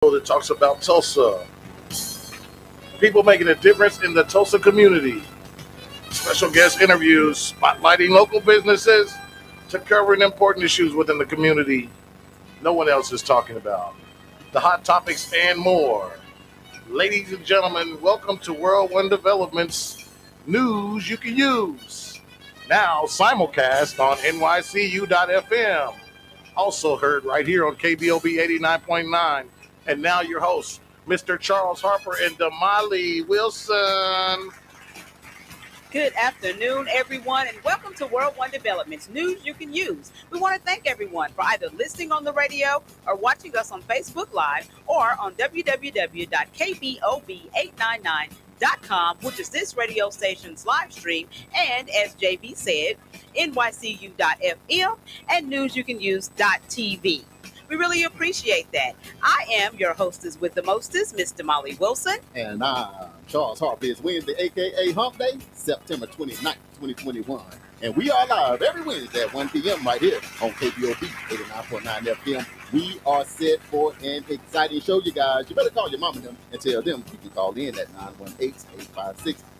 that talks about Tulsa, people making a difference in the Tulsa community, special guest interviews, spotlighting local businesses to covering important issues within the community no one else is talking about, the hot topics and more. Ladies and gentlemen, welcome to World One Development's News You Can Use. Now simulcast on nycu.fm. Also heard right here on KBOB 89.9. And now your hosts, Mr. Charles Harper and Damali Wilson. Good afternoon, everyone, and welcome to World One Development's News You Can Use. We want to thank everyone for either listening on the radio or watching us on Facebook Live or on www.kbob899.com, which is this radio station's live stream, and as JB said, nycu.fm and newsyoucanuse.tv. We really appreciate that. I am your hostess with the mostest, Mr. Molly Wilson. And I'm Charles Harper. It's Wednesday, a.k.a. Hump Day, September 29th, 2021. And we are live every Wednesday at 1 p.m. right here on KBOB 89.9 FM. We are set for an exciting show, you guys. You better call your mom and them and tell them you can call in at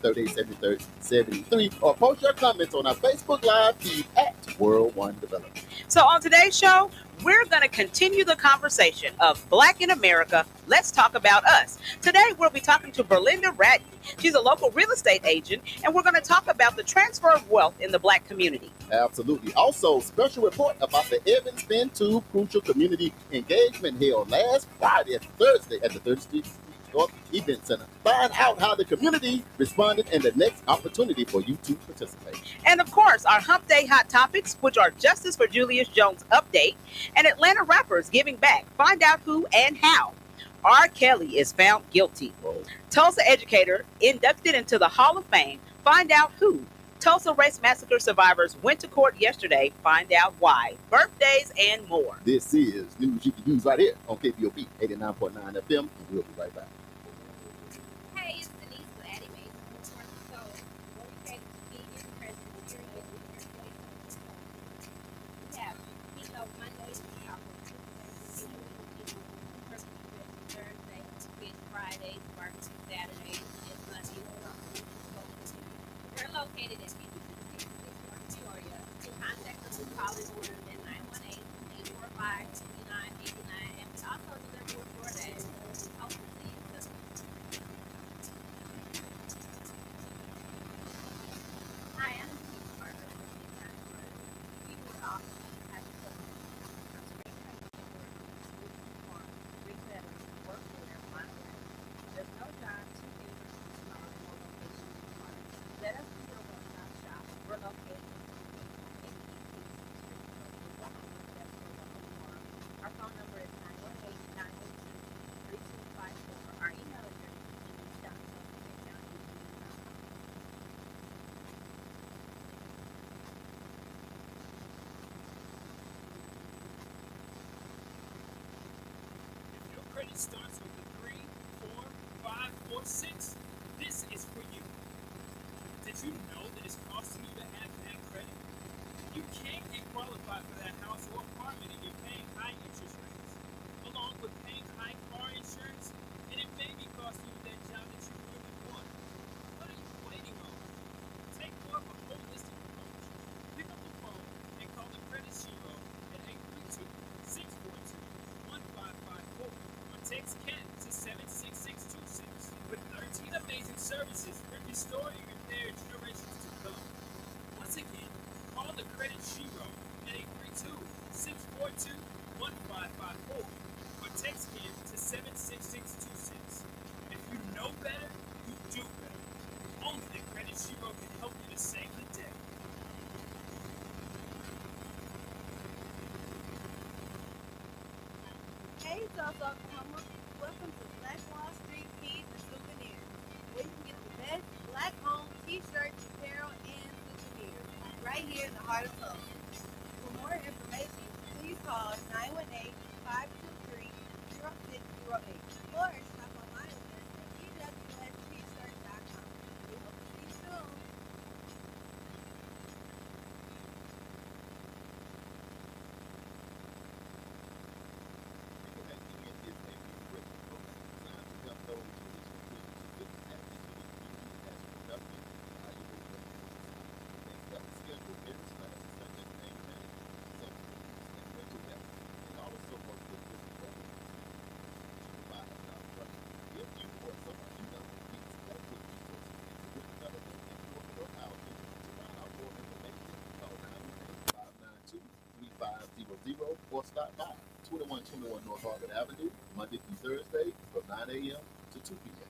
918-856-3873 or post your comments on our Facebook Live feed at World One Development. So on today's show, we're going to continue the conversation of Black in America. Let's talk about us. Today, we'll be talking to Berlinda Ratton. She's a local real estate agent, and we're going to talk about the transfer of wealth in the Black community. Absolutely. Also, special report about the Evans Bend 2 Crucial Community Engagement held last Friday and Thursday at the 30th Street Event Center. Find out how the community responded and the next opportunity for you to participate. And of course, our Hump Day hot topics, which are Justice for Julius Jones update and Atlanta rappers giving back. Find out who and how. R. Kelly is found guilty. Tulsa educator inducted into the Hall of Fame. Find out who. Tulsa race massacre survivors went to court yesterday. Find out why. Birthdays and more. This is News You Can Use right here on KBOB 89.9 FM, and we'll be right back. Hey, it's Denise with Addie Mae. So, what we say to be in present period, we have Meatloaf Mondays, Thursday, Fish Fridays, Barbecue Saturdays, and Sundays. We're located in Peoria. To contact us, call us at 918-845-2989, and we also deliver with DoorDash. Hope to see you soon. Hi, I'm Steve Carter. We do it all. I just put work for their money. There's no job too big or too small, no location too far. Let us be your one-stop shop. We're located in our phone number is 918-982-3254. Our email address is denise.wilson@yahoo.com. If your credit starts with a 3, 4, 5, or 6, this is for you. Did you know that it's costing you to have bad credit? You can't get qualified for that house or apartment and you're paying high interest rates, along with paying high car insurance, and it may be costing you that job that you really want. What are you waiting on? Take more of a holistic approach. Pick up the phone and call the Credit Zero at 832-642-1554 or text Ken to 76626. With 13 amazing services that restore and repair generations to come. Once again, call the Credit Zero at 832-642-1554 or text Ken to 76626. If you know better, you do better. Only the Credit Zero can help you to save the day. Hey, South Oklahoma. Welcome to Black Wall Street Keys and Souvenirs, where you can get the best black home t-shirts, apparel, and souvenirs right here in the heart of Tulsa. For more information, please call 918-523-0608 or shop online with us at ewstshirts.com. We hope to see you soon. or stop by 2121 North Harvard Avenue, Monday through Thursday from 9 a.m. to 2 p.m.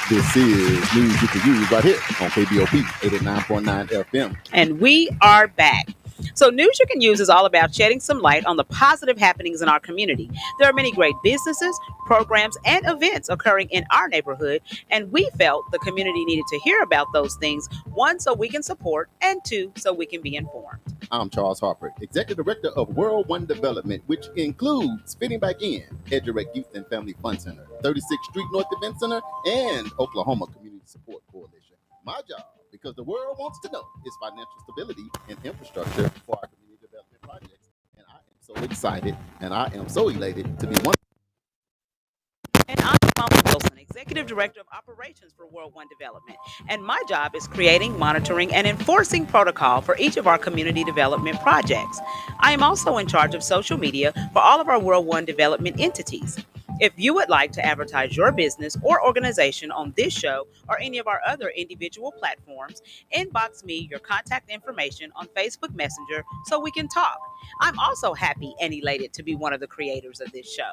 This is news you can use right here on KBOB 89.9 FM. And we are back. So, News You Can Use is all about shedding some light on the positive happenings in our community. There are many great businesses, programs, and events occurring in our neighborhood, and we felt the community needed to hear about those things, one, so we can support, and two, so we can be informed. I'm Charles Harper, Executive Director of World One Development, which includes Fitting Back In, EduRec Youth and Family Fun Center, 36th Street North Event Center, and Oklahoma Community Support Coalition. My job, because the world wants to know, is financial stability and infrastructure for our community development projects. And I am so excited and I am so elated to be one. And I'm Mama Wilson, Executive Director of Operations for World One Development. And my job is creating, monitoring, and enforcing protocol for each of our community development projects. I am also in charge of social media for all of our World One Development entities. If you would like to advertise your business or organization on this show or any of our other individual platforms, inbox me your contact information on Facebook Messenger so we can talk. I'm also happy and elated to be one of the creators of this show.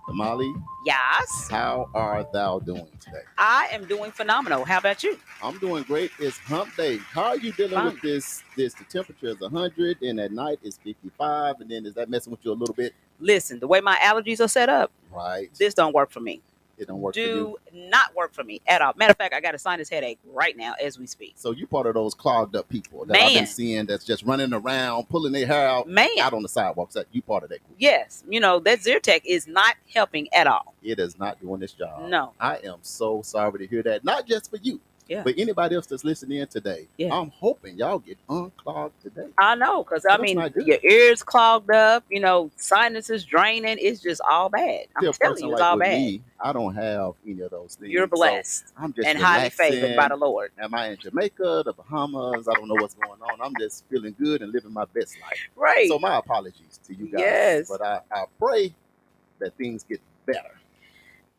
Molly, Yes, how are thou doing today? I am doing phenomenal. How about you? I'm doing great. It's hump day. How are you dealing with this? The temperature is 100 and at night it's 55. And then is that messing with you a little bit? Listen, the way my allergies are set up, Right. this don't work for me. It don't work for you. Do not work for me at all. Matter of fact, I got a sinus headache right now as we speak. So you part of those clogged up people that I've been Man. seeing that's just running around, pulling their hair out Man, on the sidewalks. That you part of that group. yes, that Zyrtec is not helping at all. It is not doing this job. No. I am so sorry to hear that. Not just for you, Yeah. but anybody else that's listening in today. Yeah. I'm hoping y'all get unclogged today. I know, because That's not good. your ears clogged up, sinuses draining. It's just all bad. I'm To a telling person you, it's like all with bad. me, I don't have any of those things. You're So blessed I'm just and highly favored relaxing. by the Lord. Am I in Jamaica, the Bahamas? I don't know what's going on. I'm just feeling good and living my best life. Right. So my apologies to you guys. Yes. But I pray that things get better.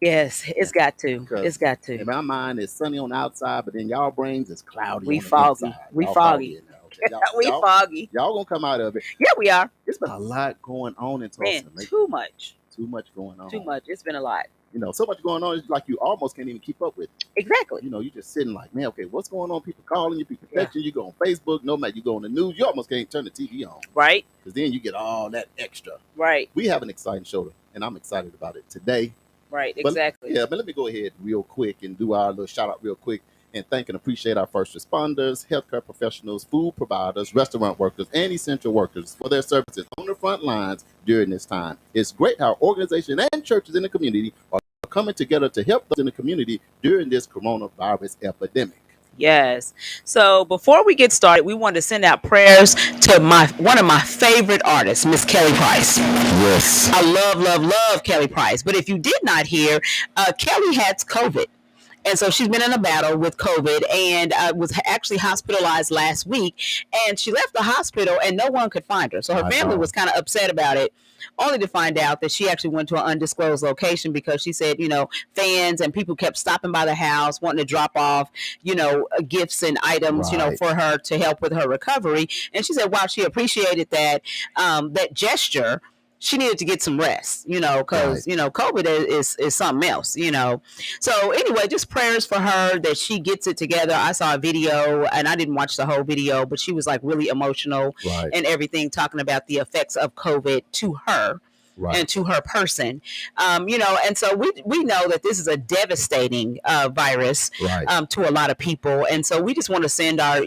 Yes, it's got to. Because It's got In to. my mind, it's sunny on the outside, but then y'all brains is cloudy. We on the foggy. inside. We Y'all foggy. in there, okay? We foggy. Y'all gonna come out of it. Yeah, we are. It's been a lot going on in Tulsa. Man, Man. too much. Too much going on. Too much. It's been a lot. So much going on. It's like you almost can't even keep up with it. Exactly. You just sitting like, man, okay, what's going on? People calling you, people Yeah. texting you. You go on Facebook, no matter you go on the news. You almost can't turn the TV on Right. because then you get all that extra. Right. We have an exciting show, and I'm excited about it today. Right. But- Exactly. Yeah, but let me go ahead real quick and do our little shout out real quick and thank and appreciate our first responders, healthcare professionals, food providers, restaurant workers, and essential workers for their services on the front lines during this time. It's great how organizations and churches in the community are coming together to help those in the community during this coronavirus epidemic. Yes. So before we get started, we want to send out prayers to one of my favorite artists, Miss Kelly Price. Yes. I love Kelly Price. But if you did not hear, Kelly had COVID. And so she's been in a battle with COVID and was actually hospitalized last week. And she left the hospital and no one could find her. So her family was kind of upset about it, only to find out that she actually went to an undisclosed location because she said, fans and people kept stopping by the house, wanting to drop off, gifts and items, Right. for her to help with her recovery. And she said, while she appreciated that gesture, she needed to get some rest, because, COVID is something else, So anyway, just prayers for her that she gets it together. I saw a video and I didn't watch the whole video, but she was like really emotional Right. and everything, talking about the effects of COVID to her. Right. And to her person, and so we know that this is a devastating virus Right. to a lot of people, and so we just want to send our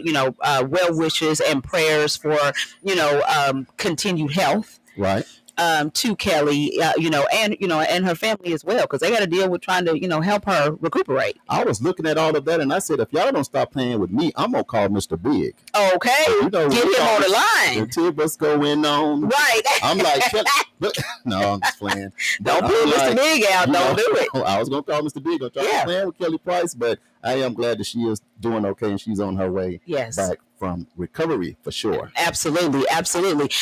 well wishes and prayers for continued health Right. to Kelly, and her family as well, because they got to deal with trying to help her recuperate. I was looking at all of that and I said, if y'all don't stop playing with me, I'm gonna call Mr. Big. Okay, get him on the line. The two of us going on. Right. I'm like, but no, I'm just playing. Don't But put I'm Mr. like, Big out. you Don't know, do it. I was gonna call Mr. Big. I'm trying Yeah. to plan with Kelly Price, but I am glad that she is doing okay and she's on her way Yes. back from recovery for sure. Absolutely.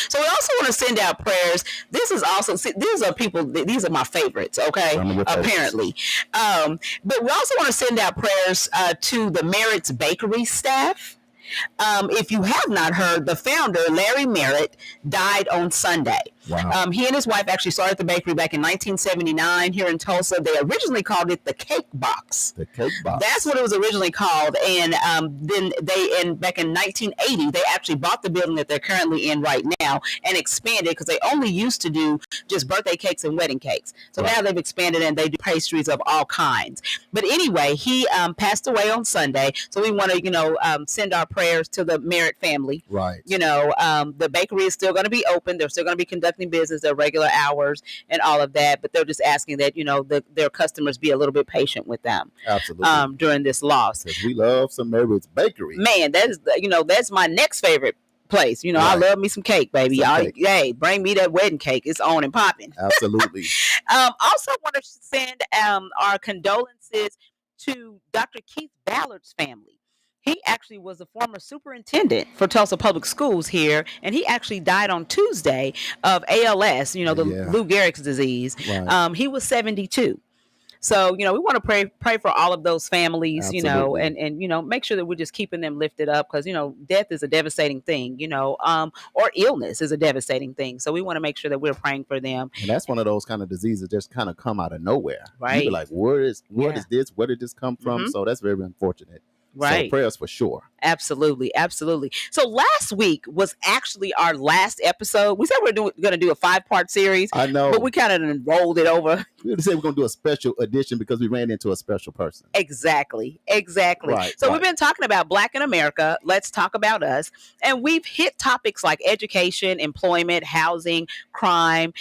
So we also want to send out prayers. This is also, these are people, these are my favorites, okay? Some of your favorites. Apparently. But we also want to send out prayers to the Merritt's Bakery staff. If you have not heard, the founder, Larry Merritt, died on Sunday. Wow. He and his wife actually started the bakery back in 1979 here in Tulsa. They originally called it the Cake Box. The Cake Box. That's what it was originally called. And then back in 1980, they actually bought the building that they're currently in right now and expanded, because they only used to do just birthday cakes and wedding cakes. So now they've expanded and they do pastries of all kinds. But anyway, he passed away on Sunday. So we want to, send our prayers to the Merritt family. Right. The bakery is still going to be open. They're still going to be conducting business, their regular hours and all of that. But they're just asking that, their customers be a little bit patient with them. Absolutely. During this loss. Because we love some Merritt's Bakery. Man, that is, that's my next favorite place. I Right. love me some cake, baby. Some cake. Hey, bring me that wedding cake. It's on and popping. Absolutely. Also want to send our condolences to Dr. Keith Ballard's family. He actually was the former superintendent for Tulsa Public Schools here, and he actually died on Tuesday of ALS, the Lou Gehrig's disease. Right. He was 72. So, we want to pray for all of those families, Absolutely. and make sure that we're just keeping them lifted up, because, death is a devastating thing, or illness is a devastating thing. So we want to make sure that we're praying for them. And that's one of those kind of diseases that just kind of come out of nowhere. Right. You be like, what is this? Where did this come from? Mhm. So that's very unfortunate. Right. So prayers for sure. Absolutely. Absolutely. So last week was actually our last episode. We said we're going to do a 5-part series, I know. but we kind of rolled it over. We said we're going to do a special edition because we ran into a special person. Exactly. Right, So right. we've been talking about Black in America. Let's talk about us. And we've hit topics like education, employment, housing, crime,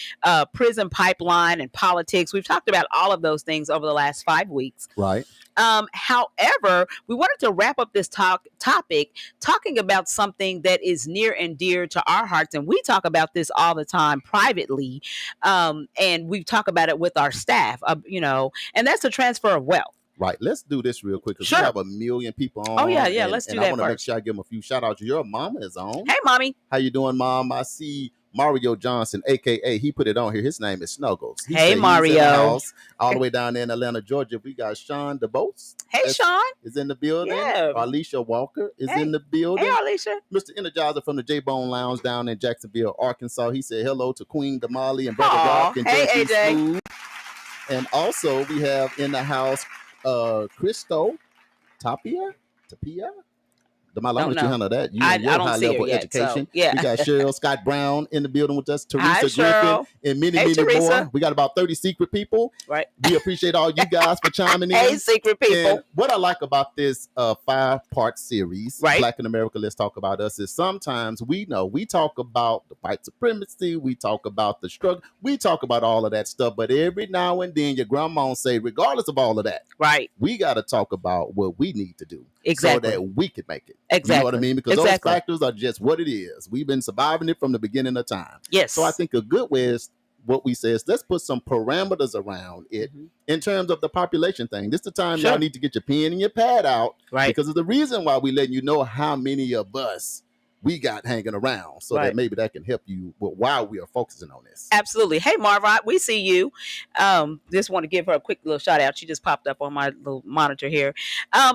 prison pipeline, and politics. We've talked about all of those things over the last 5 weeks. Right. However, we wanted to wrap up this topic talking about something that is near and dear to our hearts. And we talk about this all the time privately. And we talk about it with our staff, and that's the transfer of wealth. Right. Let's do this real quick because Sure. we have a million people on. Oh, yeah. And, Let's do and that I want to make first. sure I give them a few shout outs. Your mama is on. Hey, mommy. How you doing, Mom? I see Mario Johnson, a.k.a. he put it on here. His name is Snuggles. He Hey, said he's in the Mario. house, all the way down there in Atlanta, Georgia. We got Sean DeBose. Hey, That's- Sean. Is in the building. Yeah. Alicia Walker is Hey. in the building. Hey, Alicia. Mr. Energizer from the J-Bone Lounge down in Jacksonville, Arkansas. He said hello to Queen Damali and Brother Aw, Rock and hey, JP AJ. Smooth. And also we have in the house Christo Tapia. Damali, I'll let you know. handle that. I You're don't high see her level yet, education. so, yeah. We got Cheryl Scott Brown in the building with us, Hi, Teresa Cheryl. Griffin, and many, Hey, many Teresa. more. We got about 30 secret people. Right. We appreciate all you guys for chiming in. Hey, secret people. And what I like about this 5-part series, Right. Black in America, Let's Talk About Us, is sometimes we talk about the white supremacy, we talk about the struggle, we talk about all of that stuff, but every now and then your grandma say, regardless of all of that, Right. we got to talk about what we need to do Exactly. so that we can make it. Exactly. You know what I mean? Because Exactly. those factors are just what it is. We've been surviving it from the beginning of time. Yes. So I think a good way is what we say is let's put some parameters around it in terms of the population thing. This is the time Sure. y'all need to get your pen and your pad out, Right. because of the reason why we letting you know how many of us we got hanging around, so Right. that maybe that can help you with why we are focusing on this. Absolutely. Hey, Marva, we see you. Just want to give her a quick little shout out. She just popped up on my little monitor here.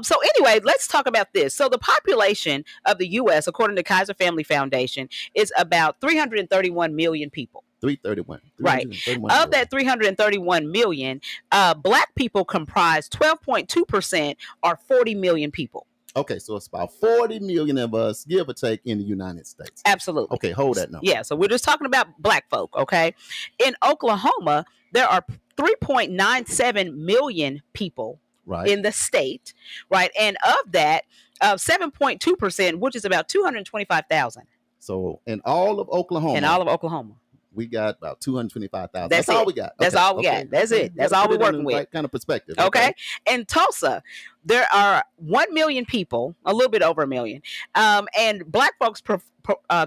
So anyway, let's talk about this. So the population of the U.S., according to Kaiser Family Foundation, is about 331 million people. 331. Right. 331 Of that 331 million, Black people comprise 12.2% or 40 million people. Okay, so it's about 40 million of us, give or take, in the United States. Absolutely. Okay, hold that number. Yeah, so we're just talking about Black folk, okay? In Oklahoma, there are 3.97 million people Right. in the state, right? And of that, 7.2%, which is about 225,000 So in all of Oklahoma, in all of Oklahoma. we got about 225,000. That's That's all it. we got. That's all we got. That's it. That's all we're working with. Right kind of perspective. Okay. In Tulsa, there are 1 million people, a little bit over a million, and Black folks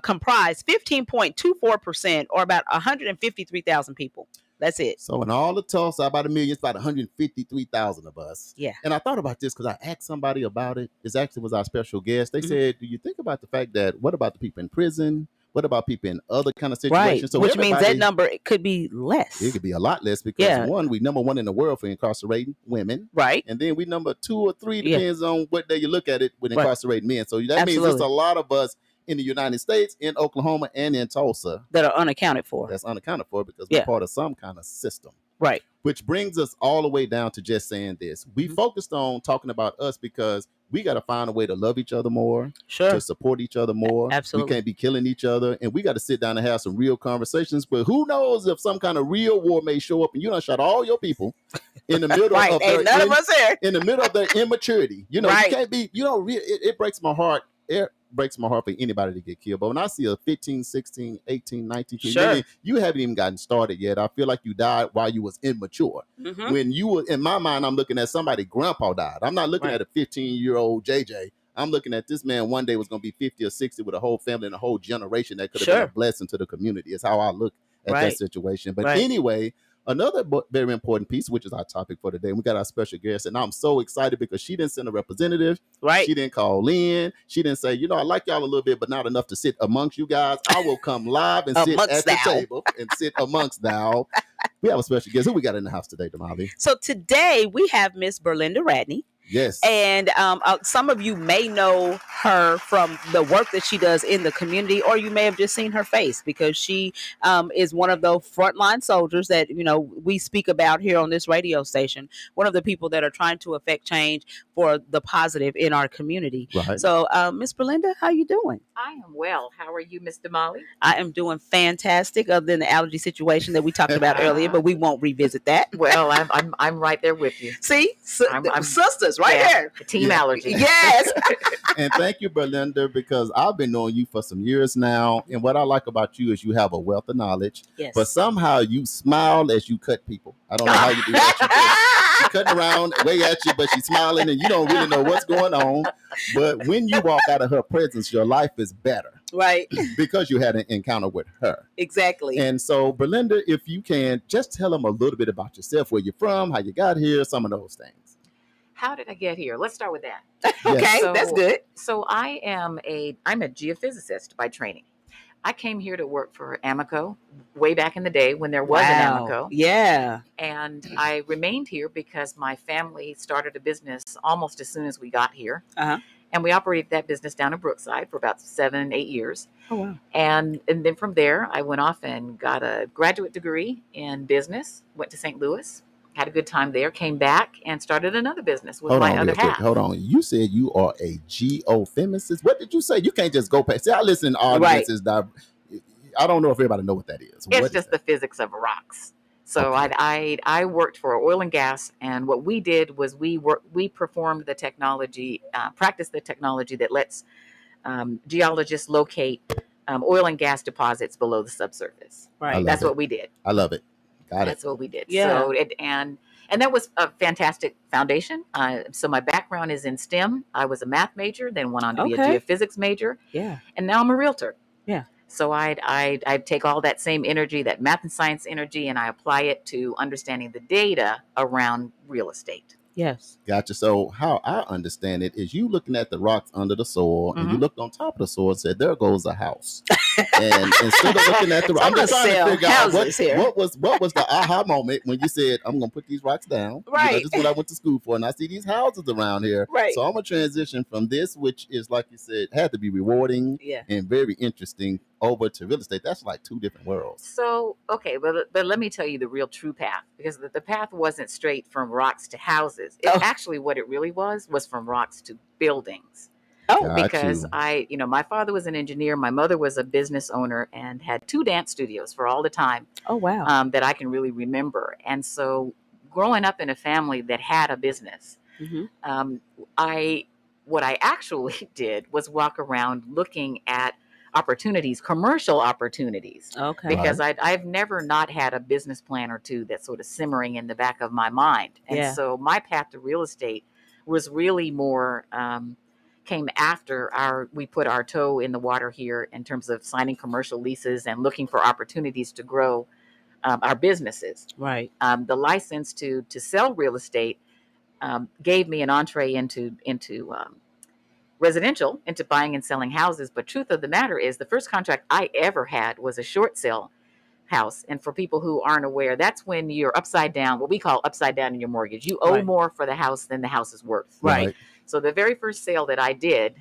comprise 15.24%, or about 153,000 people. That's it. So in all of Tulsa, about a million, it's about 153,000 of us. Yeah. And I thought about this because I asked somebody about it. It actually was our special guest. They said, do you think about the fact that what about the people in prison? What about people in other kind of Right. situations? So Which means that everybody, number could be less. it could be a lot less because Yeah. one, we number one in the world for incarcerating women. Right. And then we number 2 or 3, Yeah. depends on what day you look at it, with Right. incarcerating men. So that means Absolutely. it's a lot of us in the United States, in Oklahoma, and in Tulsa That are unaccounted for. that's unaccounted for because Yeah. we're part of some kind of system. Right. Which brings us all the way down to just saying this. We Mhm. focused on talking about us because we got to find a way to love each other more, Sure. to support each other more. Absolutely. We can't be killing each other, and we got to sit down and have some real conversations. But who knows if some kind of real war may show up and you done shot all your people in the middle Right. of Ain't none of us here. in the middle of their immaturity. You know, Right. you can't be, you know, it breaks my heart. It breaks my heart for anybody to get killed. But when I see a 15, 16, 18, 19, Sure. maybe you haven't even gotten started yet. I feel like you died while you was immature. Mhm. When you were, in my mind, I'm looking at somebody grandpa died. I'm not looking Right. at a 15-year-old JJ. I'm looking at this man one day was going to be 50 or 60 with a whole family and a whole generation that could have been Sure. a blessing to the community. Is how I look at that Right. situation. But Right. anyway, another very important piece, which is our topic for today, we got our special guest, and I'm so excited because she didn't send a representative. Right. She didn't call in. She didn't say, you know, I like y'all a little bit, but not enough to sit amongst you guys. I will come live and sit Amongst at the thou. table and sit amongst thou. We have a special guest. Who we got in the house today, Damali? So today we have Miss Berlinda Radney. Yes. And some of you may know her from the work that she does in the community, or you may have just seen her face because she is one of those frontline soldiers that, you know, we speak about here on this radio station. One of the people that are trying to affect change for the positive in our community. Right. So, Miss Berlinda, how you doing? I am well. How are you, Mr. Molly? I am doing fantastic, other than the allergy situation that we talked about earlier, but we won't revisit that. Well, I'm right there with you. See, I'm- sisters right Yeah, there. Team Yeah. allergy. Yes. And thank you, Berlinda, because I've been knowing you for some years now. And what I like about you is you have a wealth of knowledge, Yes. but somehow you smile as you cut people. I don't know how you do that. She's cutting around way at you, but she's smiling and you don't really know what's going on. But when you walk out of her presence, your life is better Right. because you had an encounter with her. Exactly. And so, Berlinda, if you can, just tell them a little bit about yourself, where you're from, how you got here, some of those things. How did I get here? Let's start with that. Okay, So- that's good. So I'm a geophysicist by training. I came here to work for Amoco way back in the day when there was an Amoco. Yeah. And I remained here because my family started a business almost as soon as we got here. Uh-huh. And we operated that business down in Brookside for about 7-8 years. Oh wow. And then from there, I went off and got a graduate degree in business, went to St. Louis, had a good time there, came back and started another business with Hold my on, other real quick. half. Hold on. You said you are a geophysicist. What did you say? You can't just go past. See, I listen to audiences. I don't know if everybody know what that is. It's What is just that? the physics of rocks. So Okay. I worked for oil and gas, and what we did was we performed the technology, practiced the technology that lets geologists locate oil and gas deposits below the subsurface. I Right. love That's it. what we did. I love it. Got it. That's what we did. Yeah. So and that was a fantastic foundation. So my background is in STEM. I was a math major, then went on to be a Okay. geophysics major, Yeah. and now I'm a realtor. Yeah. So I take all that same energy, that math and science energy, and I apply it to understanding the data around real estate. Yes. Gotcha. So how I understand it is you looking at the rocks under the soil and you Mhm. looked on top of the soil and said, there goes a house. And instead of looking at the So I'm I'm just gonna trying to sell figure out houses here. what was the aha moment when you said, I'm gonna put these rocks down. You know, Right. this is what I went to school for, and I see these houses around here. Right. So I'm gonna transition from this, which is like you said, had to be rewarding Yeah. and very interesting, over to real estate. That's like two different worlds. So okay, but let me tell you the real true path, because the path wasn't straight from rocks to houses. It Oh. actually what it really was from rocks to buildings. Oh. Got Because you. my father was an engineer, my mother was a business owner, and had 2 dance studios for all the time Oh wow. that I can really remember. And so, growing up in a family that had a business, Mhm. what I actually did was walk around looking at opportunities, commercial opportunities, Okay. because I've never not had a business plan or two that's sort of simmering in the back of my mind. And Yeah. so my path to real estate was really more came after we put our toe in the water here in terms of signing commercial leases and looking for opportunities to grow our businesses. Right. The license to sell real estate gave me an entree into residential, into buying and selling houses. But truth of the matter is, the first contract I ever had was a short sale house. And for people who aren't aware, that's when you're upside down, what we call upside down in your mortgage. You owe Right. more for the house than the house is worth. Right. So the very first sale that I did,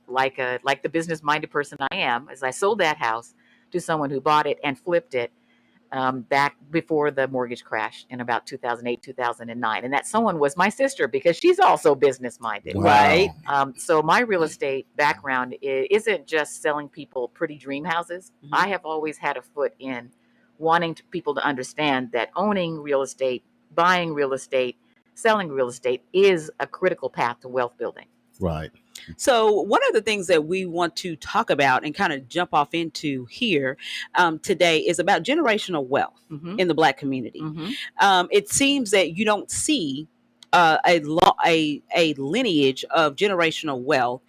like the business-minded person I am, is I sold that house to someone who bought it and flipped it back before the mortgage crash in about 2008, 2009. And that someone was my sister, because she's also business-minded. Wow. Right. So my real estate background isn't just selling people pretty dream houses. Mhm. I have always had a foot in wanting people to understand that owning real estate, buying real estate, selling real estate is a critical path to wealth building. Right. So one of the things that we want to talk about and kind of jump off into here today is about generational wealth Mhm. in the Black community. Mhm. It seems that you don't see a lineage of generational wealth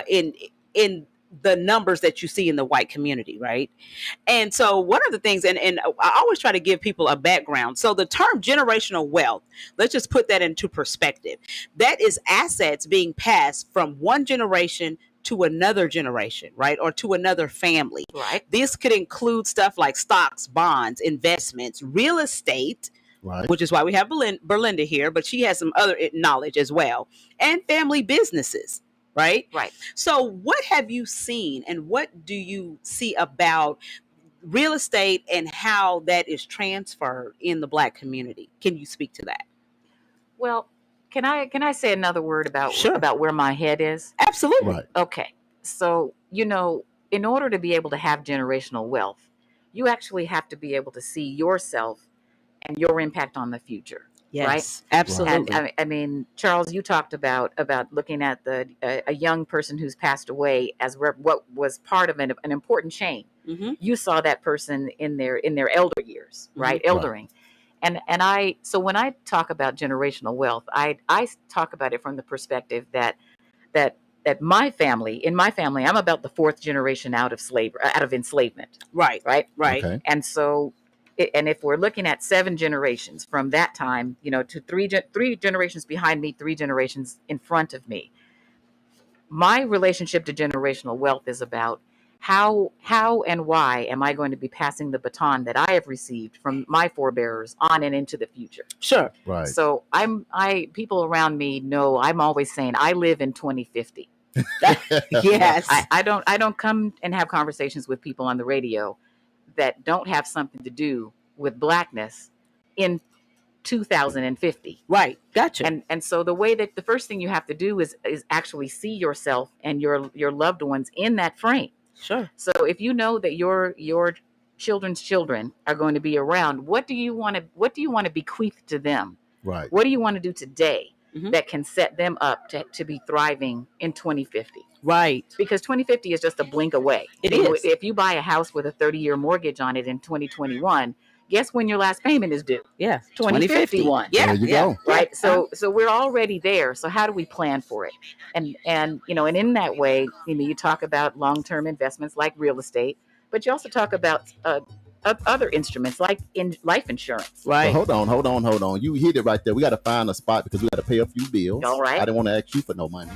in the numbers that you see in the white community, right? And so one of the things, and I always try to give people a background. So the term generational wealth, let's just put that into perspective. That is assets being passed from one generation to another generation, right? Or to another family. Right. This could include stuff like stocks, bonds, investments, real estate, Right. which is why we have Berlinda here, but she has some other knowledge as well, and family businesses, right? Right. So what have you seen, and what do you see about real estate and how that is transferred in the Black community? Can you speak to that? Well, can I say another word about Sure. about where my head is? Absolutely. Right. Okay. So, in order to be able to have generational wealth, you actually have to be able to see yourself and your impact on the future. Yes, And absolutely. I mean, Charles, you talked about looking at a young person who's passed away as what was part of an important chain. Mm-hmm. You saw that person in their elder years, right? Right. Eldering. So when I talk about generational wealth, I talk about it from the perspective that in my family, I'm about the fourth generation out of enslavement, Right. right? Right. Okay. And so, and if we're looking at 7 generations from that time, to three generations behind me, 3 generations in front of me, my relationship to generational wealth is about how and why am I going to be passing the baton that I have received from my forebears on and into the future. Sure. Right. So people around me know I'm always saying I live in 2050. Yes. I don't come and have conversations with people on the radio that don't have something to do with Blackness in 2050. Right. Gotcha. And so the first thing you have to do is actually see yourself and your loved ones in that frame. Sure. So if you know that your children's children are going to be around, what do you want to bequeath to them? Right. What do you want to do today Mhm. that can set them up to be thriving in 2050? Right. Because 2050 is just a blink away. It is. If you buy a house with a 30-year mortgage on it in 2021, guess when your last payment is due? Yeah. 2051. Yeah. There you yeah. go. Right. So we're already there. So how do we plan for it? And in that way, you talk about long-term investments like real estate, but you also talk about other instruments like in life insurance. Right. Well, hold on. You hit it right there. We got to find a spot because we got to pay a few bills. All right. I didn't want to ask you for no money.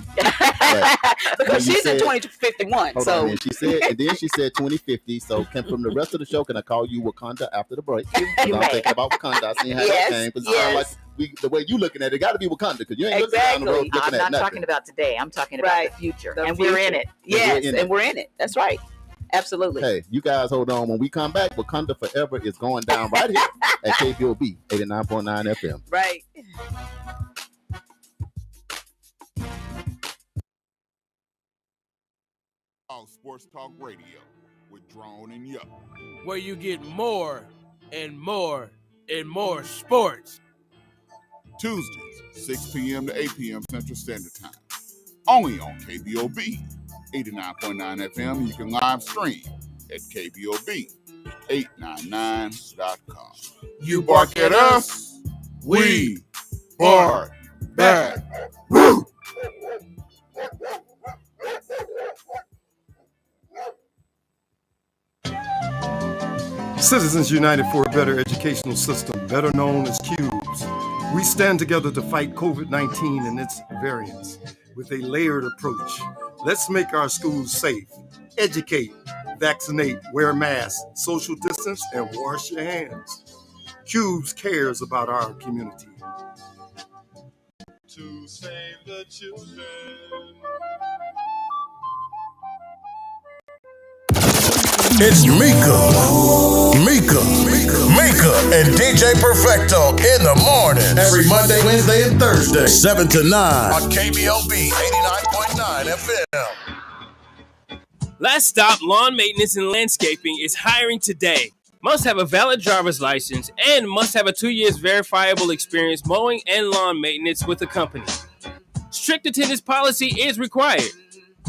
Because you she's in said- 2051. Hold So on. And she said 2050. So from the rest of the show, can I call you Wakanda after the break? You I'm may. thinking about Wakanda. I seen how Yes, that came. Because yes. the way you looking at it, got to be Wakanda because you ain't looking down the road Exactly. looking I'm at not nothing. talking about today. I'm talking about Right. the future. The And we're in future. it. Yes, in and we're in it. That's right. Absolutely. Hey, you guys hold on. When we come back, Wakanda Forever is going down right here at KBOB 89.9 FM. Right. Sports Talk Radio with Drone and Yup. where you get more and more and more sports. Tuesdays, 6 p.m. to 8 p.m. Central Standard Time. Only on KBOB 89.9 FM. You can live stream at KBOB899.com. You bark at us, we bark back. Woo! Citizens United for a Better Educational System, better known as CUBES. We stand together to fight COVID-19 and its variants. with a layered approach. Let's make our schools safe. Educate, vaccinate, wear masks, social distance, and wash your hands. Cubes cares about our community. To save the children. It's Mika, and DJ Perfecto in the morning. Every Monday, Wednesday, and Thursday, 7 to 9 on KBOB 89.9 FM. Last Stop Lawn Maintenance and Landscaping is hiring today. Must have a valid driver's license and must have a 2 years verifiable experience mowing and lawn maintenance with the company. Strict attendance policy is required.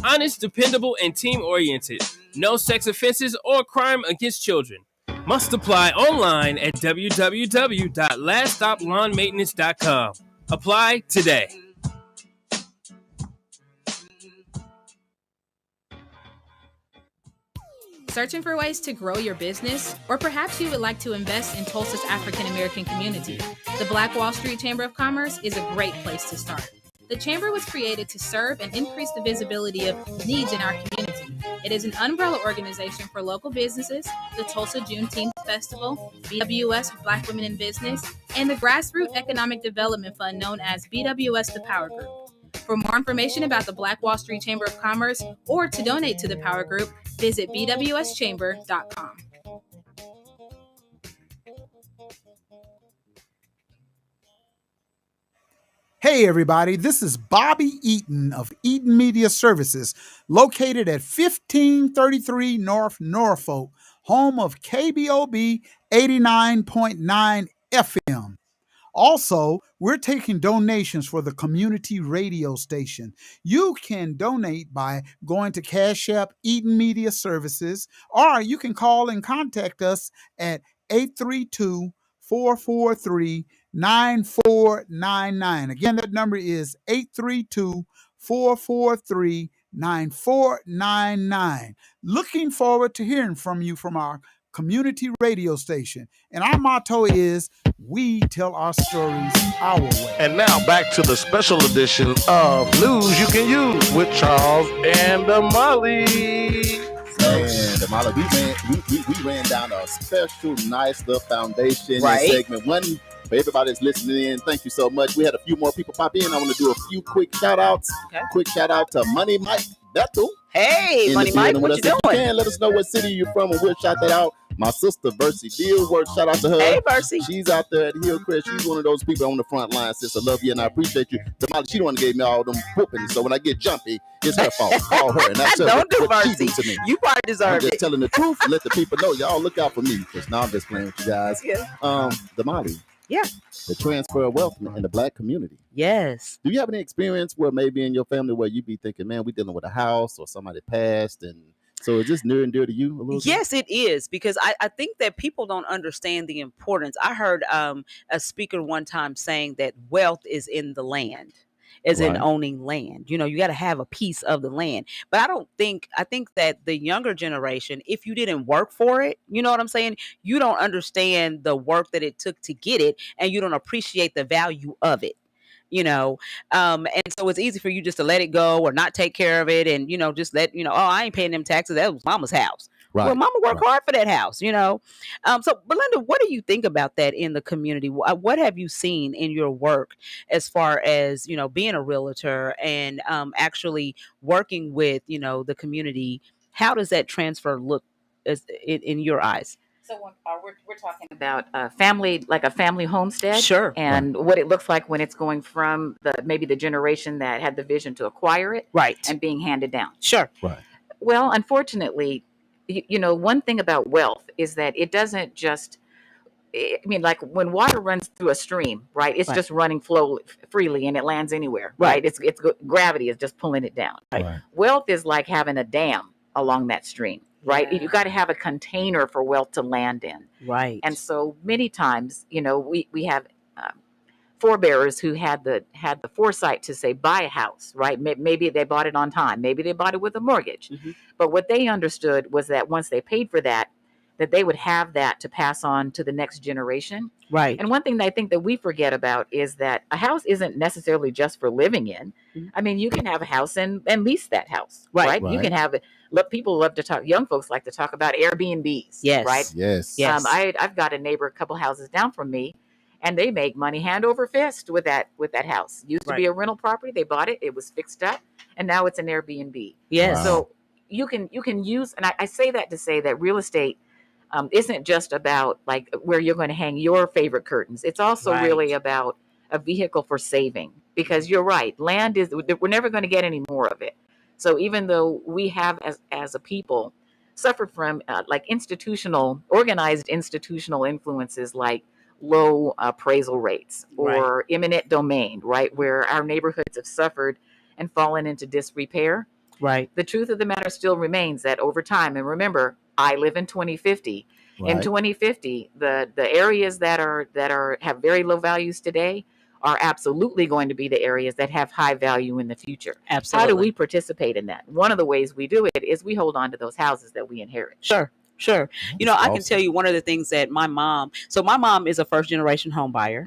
Honest, dependable, and team-oriented. No sex offenses or crime against children. Must apply online at www.laststoplawnmaintenance.com. Apply today. Searching for ways to grow your business? Or perhaps you would like to invest in Tulsa's African American community? The Black Wall Street Chamber of Commerce is a great place to start. The Chamber was created to serve and increase the visibility of needs in our community. It is an umbrella organization for local businesses, the Tulsa Juneteenth Festival, BWS Black Women in Business, and the Grassroots Economic Development Fund known as BWS The Power Group. For more information about the Black Wall Street Chamber of Commerce or to donate to the Power Group, visit bwschamber.com. Hey everybody, this is Bobby Eaton of Eaton Media Services, located at 1533 North Norfolk, home of KBOB 89.9 FM. Also, we're taking donations for the community radio station. You can donate by going to Cash App Eaton Media Services, or you can call and contact us at 832-443-9499. Again, that number is 832-443-9499. Looking forward to hearing from you from our community radio station. And our motto is, we tell our stories our way. And now back to the special edition of News You Can Use with Charles and Molly. And Molly, we ran down a special, nice little foundation Right. segment. One for everybody that's listening in. Thank you so much. We had a few more people pop in. I want to do a few quick shout outs. Okay. Quick shout out to Money Mike Bethel. Hey, in Money the Mike, building what with you us. If doing? you can, let us know what city you're from and we'll shout that out. My sister, Bercy Dealworth, shout out to her. Hey, Bercy. She's out there at Hillcrest. She's one of those people on the front line. Sis, I love you and I appreciate you. Tamale, she the one that gave me all them whoopings. So when I get jumpy, it's her fault. Call her and that's Don't do what she Bercy. do to me. You probably I'm deserve just it. telling the truth and let the people know. Y'all look out for me. Because now I'm just playing with you guys. Yeah. Damali. Yeah. The transfer of wealth in the black community. Yes. Do you have any experience where maybe in your family where you be thinking, man, we dealing with a house or somebody passed, and so is this near and dear to you a little bit? Yes, it is, because I think that people don't understand the importance. I heard a speaker one time saying that wealth is in the land, as in Right. owning land. You know, you got to have a piece of the land. But I think that the younger generation, if you didn't work for it, you know what I'm saying? You don't understand the work that it took to get it, and you don't appreciate the value of it. You know, and so it's easy for you just to let it go or not take care of it, and just let oh, I ain't paying them taxes. That was mama's house. Right. Well, mama worked Right. hard for that house. So Belinda, what do you think about that in the community? What have you seen in your work as far as being a realtor and actually working with the community? How does that transfer look as in your eyes? So when, we're talking about a family, like a family homestead, Sure. and what it looks like when it's going from maybe the generation that had the vision to acquire it, Right. and being handed down. Sure. Right. Well, unfortunately, one thing about wealth is that it doesn't just. I mean, like when water runs through a stream, right? It's Right. just running freely, and it lands anywhere, Right. right? It's gravity is just pulling it down. Right. Wealth is like having a dam along that stream, right? You got to have a container for wealth to land in. Right. And so many times, we have forebearers who had the foresight to say, buy a house, right? Maybe they bought it on time. Maybe they bought it with a mortgage. Mhm. But what they understood was that once they paid for that, that they would have that to pass on to the next generation. Right. And one thing that I think that we forget about is that a house isn't necessarily just for living in. I mean, you can have a house and lease that house, right? You can have it. People love to talk. Young folks like to talk about Airbnbs, Yes. right? Yes. Yes. I've got a neighbor a couple houses down from me, and they make money hand over fist with that house. Used to be a rental property. They bought it. It was fixed up, and now it's an Airbnb. Yes. Wow. So you can use, and I say that to say that real estate isn't just about like where you're going to hang your favorite curtains. It's also really about a vehicle for saving, because you're right. Land is, we're never going to get any more of it. So even though we have as a people suffered from like organized institutional influences like low appraisal rates or eminent domain, right? Where our neighborhoods have suffered and fallen into disrepair. Right. The truth of the matter still remains that over time, and remember, I live in 2050. In 2050, the areas that have very low values today are absolutely going to be the areas that have high value in the future. Absolutely. How do we participate in that? One of the ways we do it is we hold on to those houses that we inherit. Sure. You know, I can tell you one of the things that my mom is a first generation home buyer.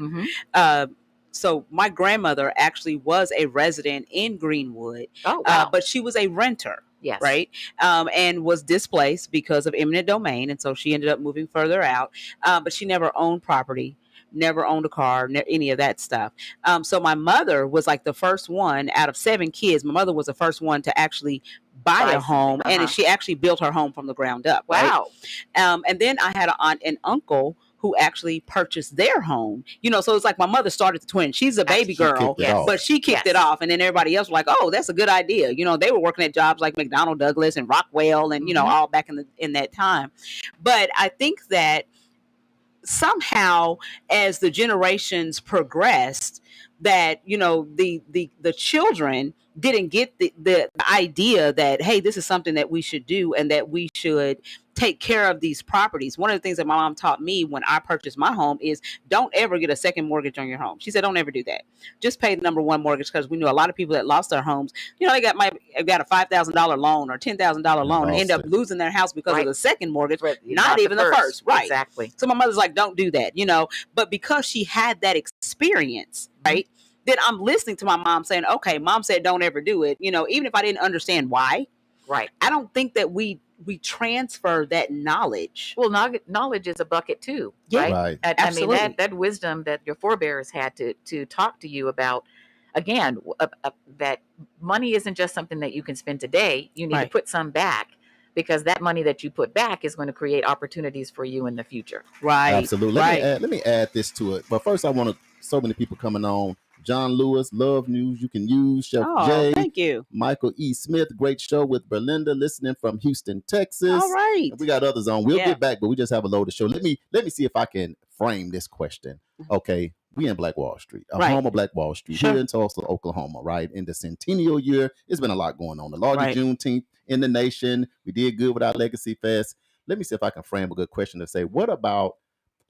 So my grandmother actually was a resident in Greenwood, but she was a renter. Yes. Right. And was displaced because of eminent domain. And so she ended up moving further out. But she never owned property, never owned a car, any of that stuff. So my mother was like the first one out of 7 kids. My mother was the first one to actually buy a home. And she actually built her home from the ground up. Wow. Right? And then I had an aunt and uncle who actually purchased their home. You know, so it's like my mother started the twins. She's a baby girl, but she kicked it off. And then everybody else was like, oh, that's a good idea. You know, they were working at jobs like McDonnell Douglas and Rockwell and, you know, all back in that time. But I think that somehow as the generations progressed, that, you know, the children didn't get the idea that, hey, this is something that we should do and that we should take care of these properties. One of the things that my mom taught me when I purchased my home is don't ever get a second mortgage on your home. She said, don't ever do that. Just pay the number one mortgage, because we knew a lot of people that lost their homes. You know, they got a $5,000 loan or $10,000 loan and end up losing their house because of the second mortgage, not even the first. Right. Exactly. So my mother's like, don't do that, you know, but because she had that experience, right? Then I'm listening to my mom saying, okay, mom said, don't ever do it. You know, even if I didn't understand why, right. I don't think that we transfer that knowledge. Well, knowledge is a bucket too, right? Absolutely. I mean, that wisdom that your forebears had to talk to you about, again, that money isn't just something that you can spend today. You need to put some back, because that money that you put back is going to create opportunities for you in the future. Right. Absolutely. Let me add this to it. But first, I want so many people coming on. John Lewis, Love News, you can use. Chef Jay. Thank you. Michael E. Smith, great show with Berlinda, listening from Houston, Texas. All right. And we got others on. We'll get back, but we just have a load of show. Let me see if I can frame this question. Okay, we in Black Wall Street, home of Black Wall Street, here in Tulsa, Oklahoma, right? In the centennial year, it's been a lot going on. The largest Juneteenth in the nation. We did good with our Legacy Fest. Let me see if I can frame a good question to say, what about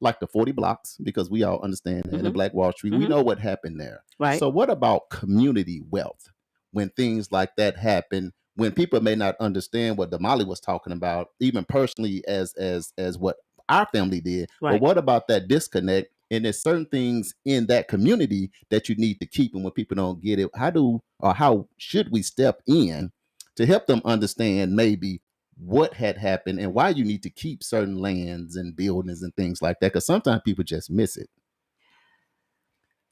like the 40 blocks, because we all understand that in Black Wall Street, we know what happened there. Right. So what about community wealth when things like that happen, when people may not understand what Damali was talking about, even personally as what our family did. But what about that disconnect? And there's certain things in that community that you need to keep. And when people don't get it, how should we step in to help them understand maybe what had happened and why you need to keep certain lands and buildings and things like that? Because sometimes people just miss it.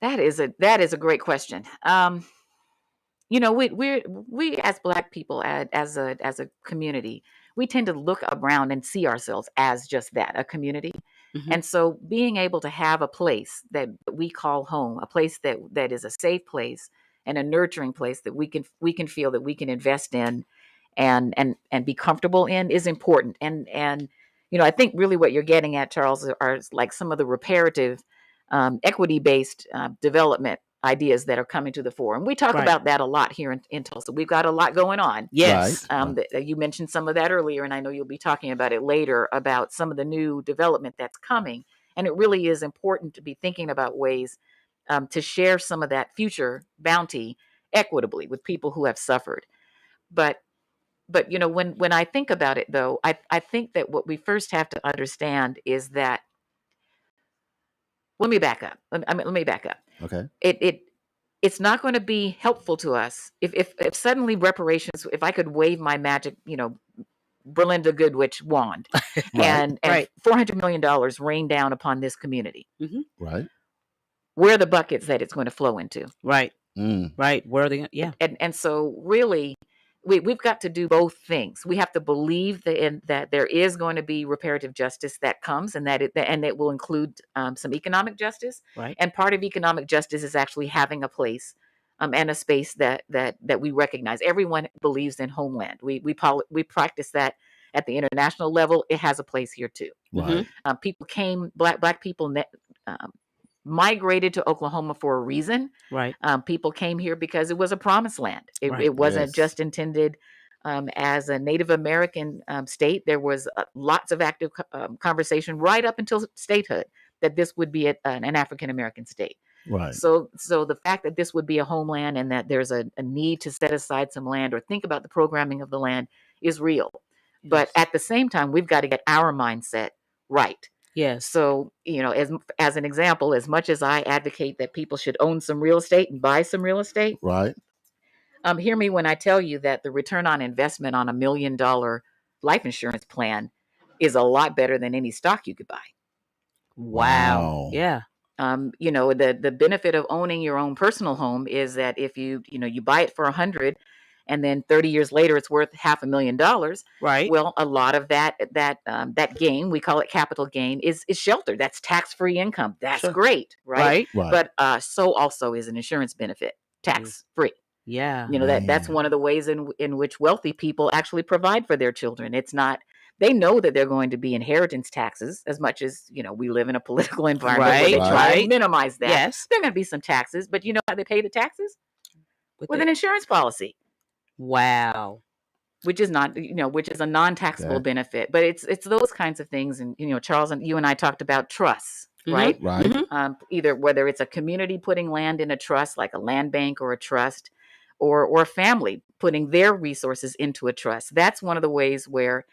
That is a great question. You know, we as Black people, as a community, we tend to look around and see ourselves as just that, a community. And so being able to have a place that we call home, a place that is a safe place and a nurturing place that we can feel that we can invest in and be comfortable in is important. And you know, I think really what you're getting at, Charles, are like some of the reparative, equity-based development ideas that are coming to the fore. And we talk about that a lot here in Tulsa. We've got a lot going on. Yes. You mentioned some of that earlier, and I know you'll be talking about it later about some of the new development that's coming. And it really is important to be thinking about ways to share some of that future bounty equitably with people who have suffered. But But when I think about it, though, I think that what we first have to understand is that, let me back up. Let me back up. Okay. It's not going to be helpful to us if suddenly reparations, if I could wave my magic, Belinda Goodwich wand, and Right. $400 million rain down upon this community. Right. Where are the buckets that it's going to flow into? Right. Mm. Right. Where are they? Yeah. And so really, we've got to do both things. We have to believe that there is going to be reparative justice that comes, and that it will include some economic justice. Right. And part of economic justice is actually having a place and a space that we recognize. Everyone believes in homeland. We practice that at the international level. It has a place here too. Right. People came, black people migrated to Oklahoma for a reason. Right. People came here because it was a promised land. Right. It wasn't Yes. just intended as a Native American state. There was lots of active conversation right up until statehood that this would be an African American state. Right. So the fact that this would be a homeland and that there's a need to set aside some land or think about the programming of the land is real. But at the same time, we've got to get our mindset right. Yes. So, as an example, as much as I advocate that people should own some real estate and buy some real estate, Right. hear me when I tell you that the return on investment on $1 million life insurance plan is a lot better than any stock you could buy. Wow. Yeah. The benefit of owning your own personal home is that if you buy it for 100 and then 30 years later it's worth $500,000. Right. Well, a lot of that gain, we call it capital gain, is sheltered. That's tax-free income. That's Sure. great, right? Right. But so also is an insurance benefit, tax-free. Yeah. That's one of the ways in which wealthy people actually provide for their children. It's not, they know that they're going to be inheritance taxes, as much as, we live in a political environment where they try Right. to minimize that. Yes. There are going to be some taxes, but you know how they pay the taxes? With an insurance policy. Wow. Which is not, which is a non-taxable benefit. But it's those kinds of things. And, Charles, and you and I talked about trusts, right? Right. Either whether it's a community putting land in a trust, like a land bank or a trust, or a family putting their resources into a trust. That's one of the ways where,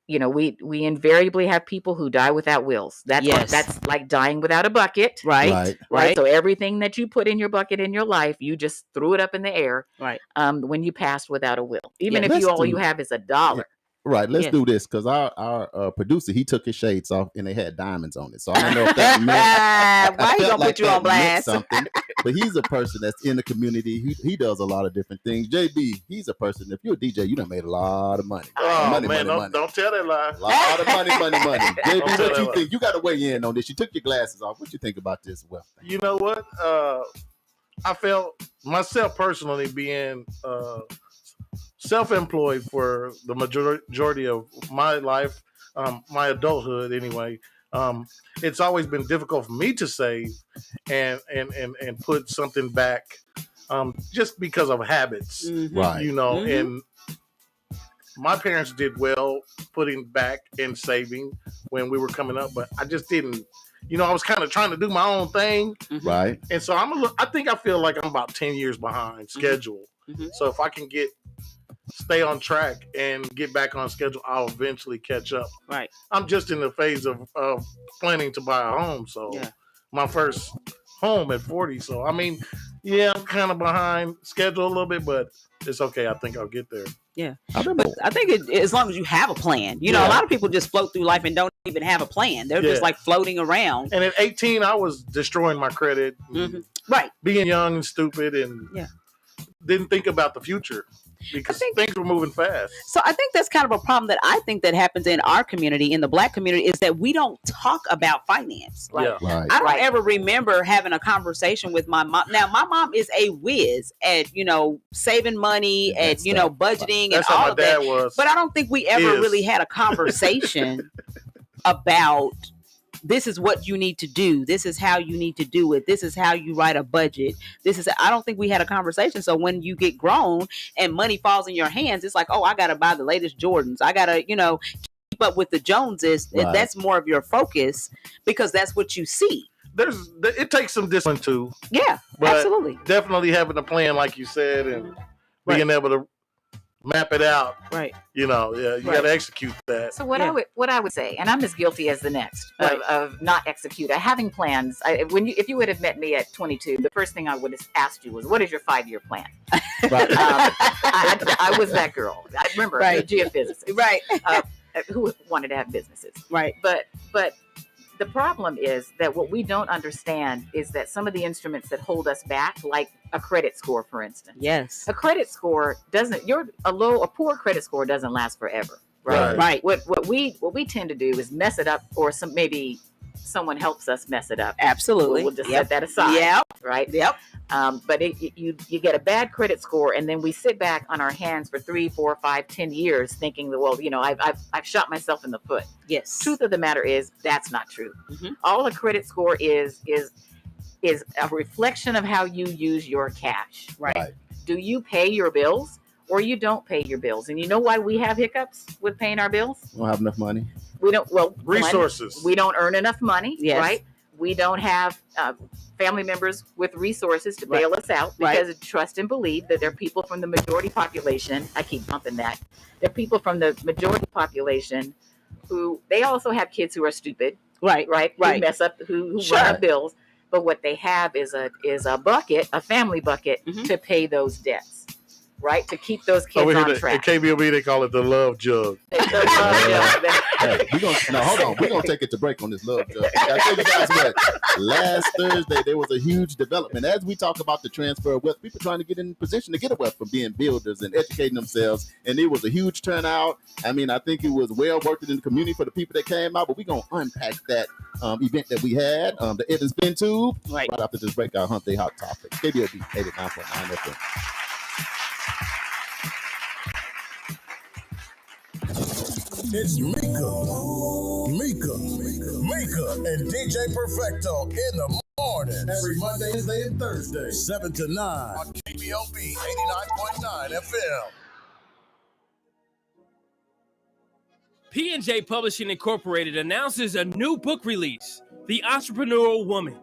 we invariably have people who die without wills. That's like dying without a bucket. Right. So everything that you put in your bucket in your life, you just threw it up in the air. Right. When you passed without a will, even if Let's all do- you have is $1. Right. Let's Yes. do this because our producer, he took his shades off and they had diamonds on it. So I don't know if that meant Why I you felt gonna like put you that on blast? meant something. But he's a person that's in the community. He does a lot of different things. JB, he's a person. If you're a DJ, you done made a lot of money. Oh, money, man, money. don't tell that lie. A lot of money. Don't JB, tell what that you lie. think? You got to weigh in on this. You took your glasses off. What you think about this wealth thing? You know what? I felt myself personally being self-employed for the majority of my life, my adulthood anyway. It's always been difficult for me to save and put something back, just because of habits, Right. And my parents did well putting back and saving when we were coming up, but I just didn't. I was kind of trying to do my own thing, Right. and so I feel like I'm about 10 years behind schedule. So if I can stay on track and get back on schedule, I'll eventually catch up. Right. I'm just in the phase of planning to buy a home. So my first home at 40. So, I'm kind of behind schedule a little bit, but it's okay. I think I'll get there. Yeah. But But I think as long as you have a plan, a lot of people just float through life and don't even have a plan. They're just like floating around. And at 18, I was destroying my credit, Right. being young and stupid, and didn't think about the future because things were moving fast. So I think that's kind of a problem that I think that happens in our community, in the Black community, is that we don't talk about finance. Yeah. Right. I don't ever remember having a conversation with my mom. Now, my mom is a whiz at, saving money, at, budgeting and That's how all my of that. dad was. But I don't think we ever Is. really had a conversation about this is what you need to do. This is how you need to do it. This is how you write a budget. I don't think we had a conversation. So when you get grown and money falls in your hands, it's like, oh, I got to buy the latest Jordans. I got to, keep up with the Joneses. Right. That's more of your focus because that's what you see. It takes some discipline too. Yeah, But absolutely. Definitely having a plan, like you said, and being able to map it out. Right. You know, you got to execute that. So what I would say, and I'm as guilty as the next of not execute, having plans. If you would have met me at 22, the first thing I would have asked you was, "What is your 5-year plan?" Right. I was that girl. I remember, a geophysicist, Right. Who wanted to have businesses, Right. But the problem is that what we don't understand is that some of the instruments that hold us back, like a credit score, for instance. Yes. A credit score a poor credit score doesn't last forever. Right. Right. What we tend to do is mess it up, or maybe someone helps us mess it up. Absolutely. We'll just set that aside. Yep. Right. Yep. But you get a bad credit score, and then we sit back on our hands for 3, 4, 5, 10 years thinking that, well, I've shot myself in the foot. Yes. Truth of the matter is that's not true. Mm-hmm. All a credit score is a reflection of how you use your cash. Right. Do you pay your bills, or you don't pay your bills? And you know why we have hiccups with paying our bills? We don't have enough money. We don't. Well, Resources. We don't earn enough money. Yes. Right. We don't have family members with resources to bail us out, because of trust and believe that there are people from the majority population. I keep bumping that. There are people from the majority population who they also have kids who are stupid. Right. Who mess up, who run up bills. But what they have is a bucket, a family bucket, to pay those debts. Right, to keep those kids on track. At KBOB, they call it the love jug. Hey, hold on. We're gonna take it to break on this love jug. I tell you guys what. Last Thursday there was a huge development as we talk about the transfer of wealth. People trying to get in position to get a wealth from being builders and educating themselves, and it was a huge turnout. I mean, I think it was well worth it in the community for the people that came out. But we're gonna unpack that event that we had, the Evans Spin Tube, right after this break. Our Hump Day Hot Topic, KBOB 89.9 FM. It's Mika, and DJ Perfecto in the morning. Every Monday, Wednesday, and Thursday, 7 to 9 on KBOB 89.9 FM. P&J Publishing Incorporated announces a new book release, The Entrepreneurial Woman.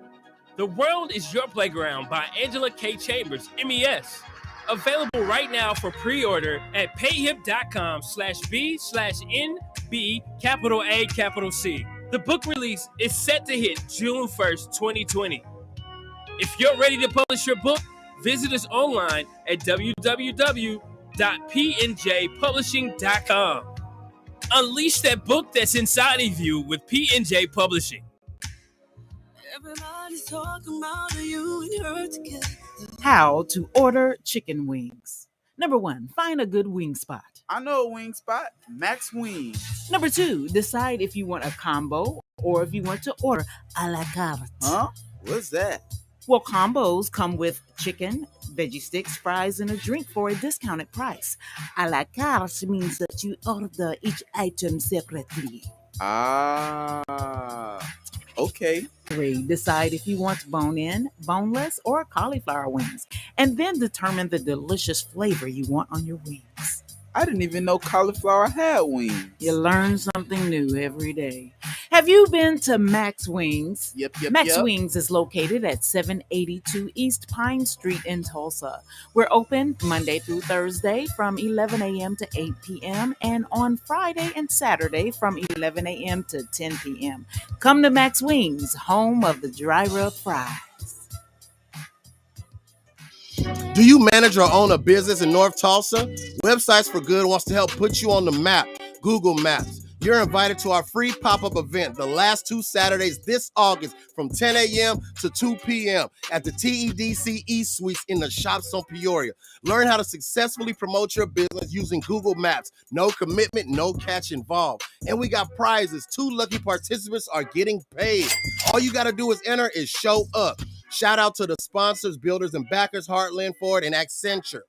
The World is Your Playground by Angela K. Chambers, MES. Available right now for pre-order at payhip.com/B/NB_A_C. The book release is set to hit June 1st, 2020. If you're ready to publish your book, visit us online at www.pnjpublishing.com. Unleash that book that's inside of you with P&J Publishing. Everybody's talking about you and her together. How to order chicken wings. Number 1, find a good wing spot. I know a wing spot, Max Wings. Number 2, decide if you want a combo or if you want to order a la carte. Huh? What's that? Well, combos come with chicken, veggie sticks, fries, and a drink for a discounted price. A la carte means that you order each item separately. Okay. 3, decide if you want bone-in, boneless, or cauliflower wings, and then determine the delicious flavor you want on your wings. I didn't even know cauliflower had wings. You learn something new every day. Have you been to Max Wings? Yep. Max Wings is located at 782 East Pine Street in Tulsa. We're open Monday through Thursday from 11 a.m. to 8 p.m. and on Friday and Saturday from 11 a.m. to 10 p.m. Come to Max Wings, home of the dry rub fries. Do you manage or own a business in North Tulsa? Websites for Good wants to help put you on the map, Google Maps. You're invited to our free pop-up event the last 2 Saturdays this August from 10 a.m. to 2 p.m. at the TEDC East Suites in the Shops on Peoria. Learn how to successfully promote your business using Google Maps. No commitment, no catch involved. And we got prizes. 2 lucky participants are getting paid. All you got to do is enter is show up. Shout out to the sponsors, builders, and backers, Heartland Ford and Accenture.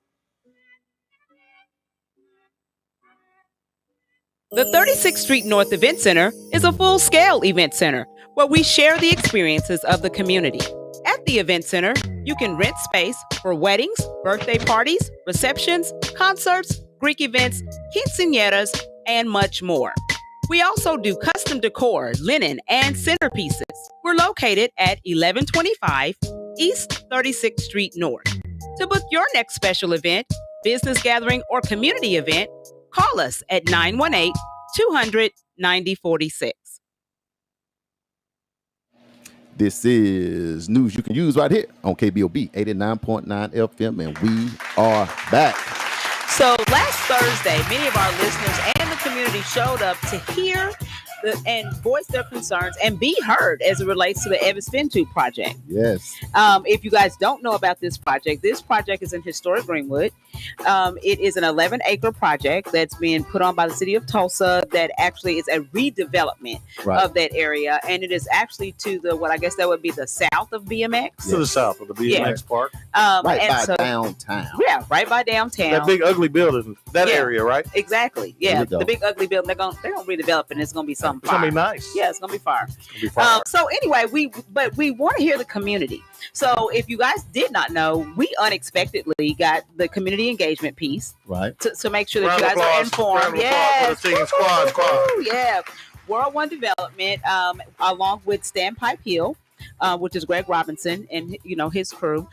The 36th Street North Event Center is a full-scale event center where we share the experiences of the community. At the event center, you can rent space for weddings, birthday parties, receptions, concerts, Greek events, quinceañeras, and much more. We also do custom decor, linen, and centerpieces. We're located at 1125 East 36th Street North. To book your next special event, business gathering, or community event, call us at 918-200-9046. This is news you can use right here on KBOB 89.9 FM, and we are back. So last Thursday, many of our listeners and the community showed up to hear and voice their concerns and be heard as it relates to the Evans Fintu project. Yes. If you guys don't know about this project is in historic Greenwood. It is an 11-acre project that's being put on by the city of Tulsa that actually is a redevelopment of that area. And it is actually to what I guess that would be the south of BMX. To the south of the BMX park. Right by downtown. Yeah, right by downtown. That big ugly building, that area, right? Exactly. Yeah, the big ugly building. They're gonna redevelop it, and it's gonna be something. It's gonna be nice. Yeah, it's gonna be fire. So anyway, we want to hear the community. So if you guys did not know, we unexpectedly got the community engagement piece, right? To make sure that you guys are informed. Yes. For the team squad. Yeah. World One Development, along with Standpipe Hill, which is Greg Robinson and his crew.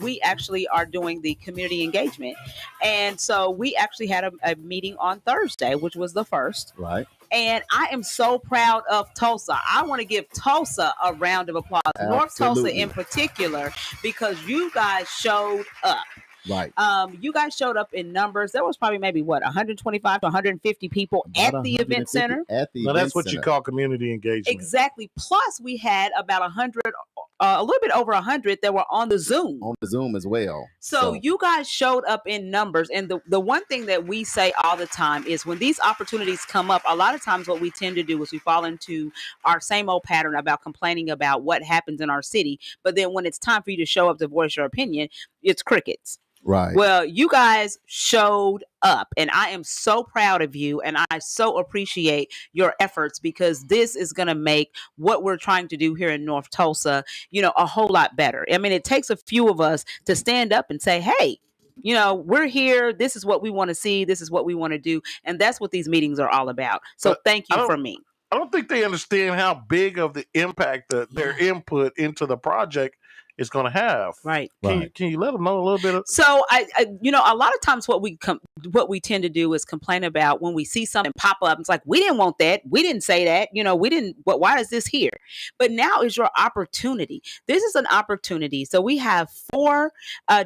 We actually are doing the community engagement, and so we actually had a meeting on Thursday, which was the first. Right. And I am so proud of Tulsa. I want to give Tulsa a round of applause. Absolutely. North Tulsa in particular, because you guys showed up. Right. You guys showed up in numbers. There was probably maybe 125 to 150 people at the event center. That's what you call community engagement. Exactly. Plus, we had about 100, a little bit over 100 that were on the Zoom. On the Zoom as well. So you guys showed up in numbers. And the one thing that we say all the time is when these opportunities come up, a lot of times what we tend to do is we fall into our same old pattern about complaining about what happens in our city. But then when it's time for you to show up to voice your opinion, it's crickets. Right. Well, you guys showed up, and I am so proud of you, and I so appreciate your efforts, because this is going to make what we're trying to do here in North Tulsa, a whole lot better. I mean, it takes a few of us to stand up and say, hey, we're here. This is what we want to see. This is what we want to do. And that's what these meetings are all about. So thank you for me. I don't think they understand how big of the impact that their input into the project is going to have. Right. Can you let them know a little bit? So I a lot of times what we tend to do is complain about when we see something pop up. It's like, we didn't want that. We didn't say that. We didn't. Why is this here? But now is your opportunity. This is an opportunity. So we have 4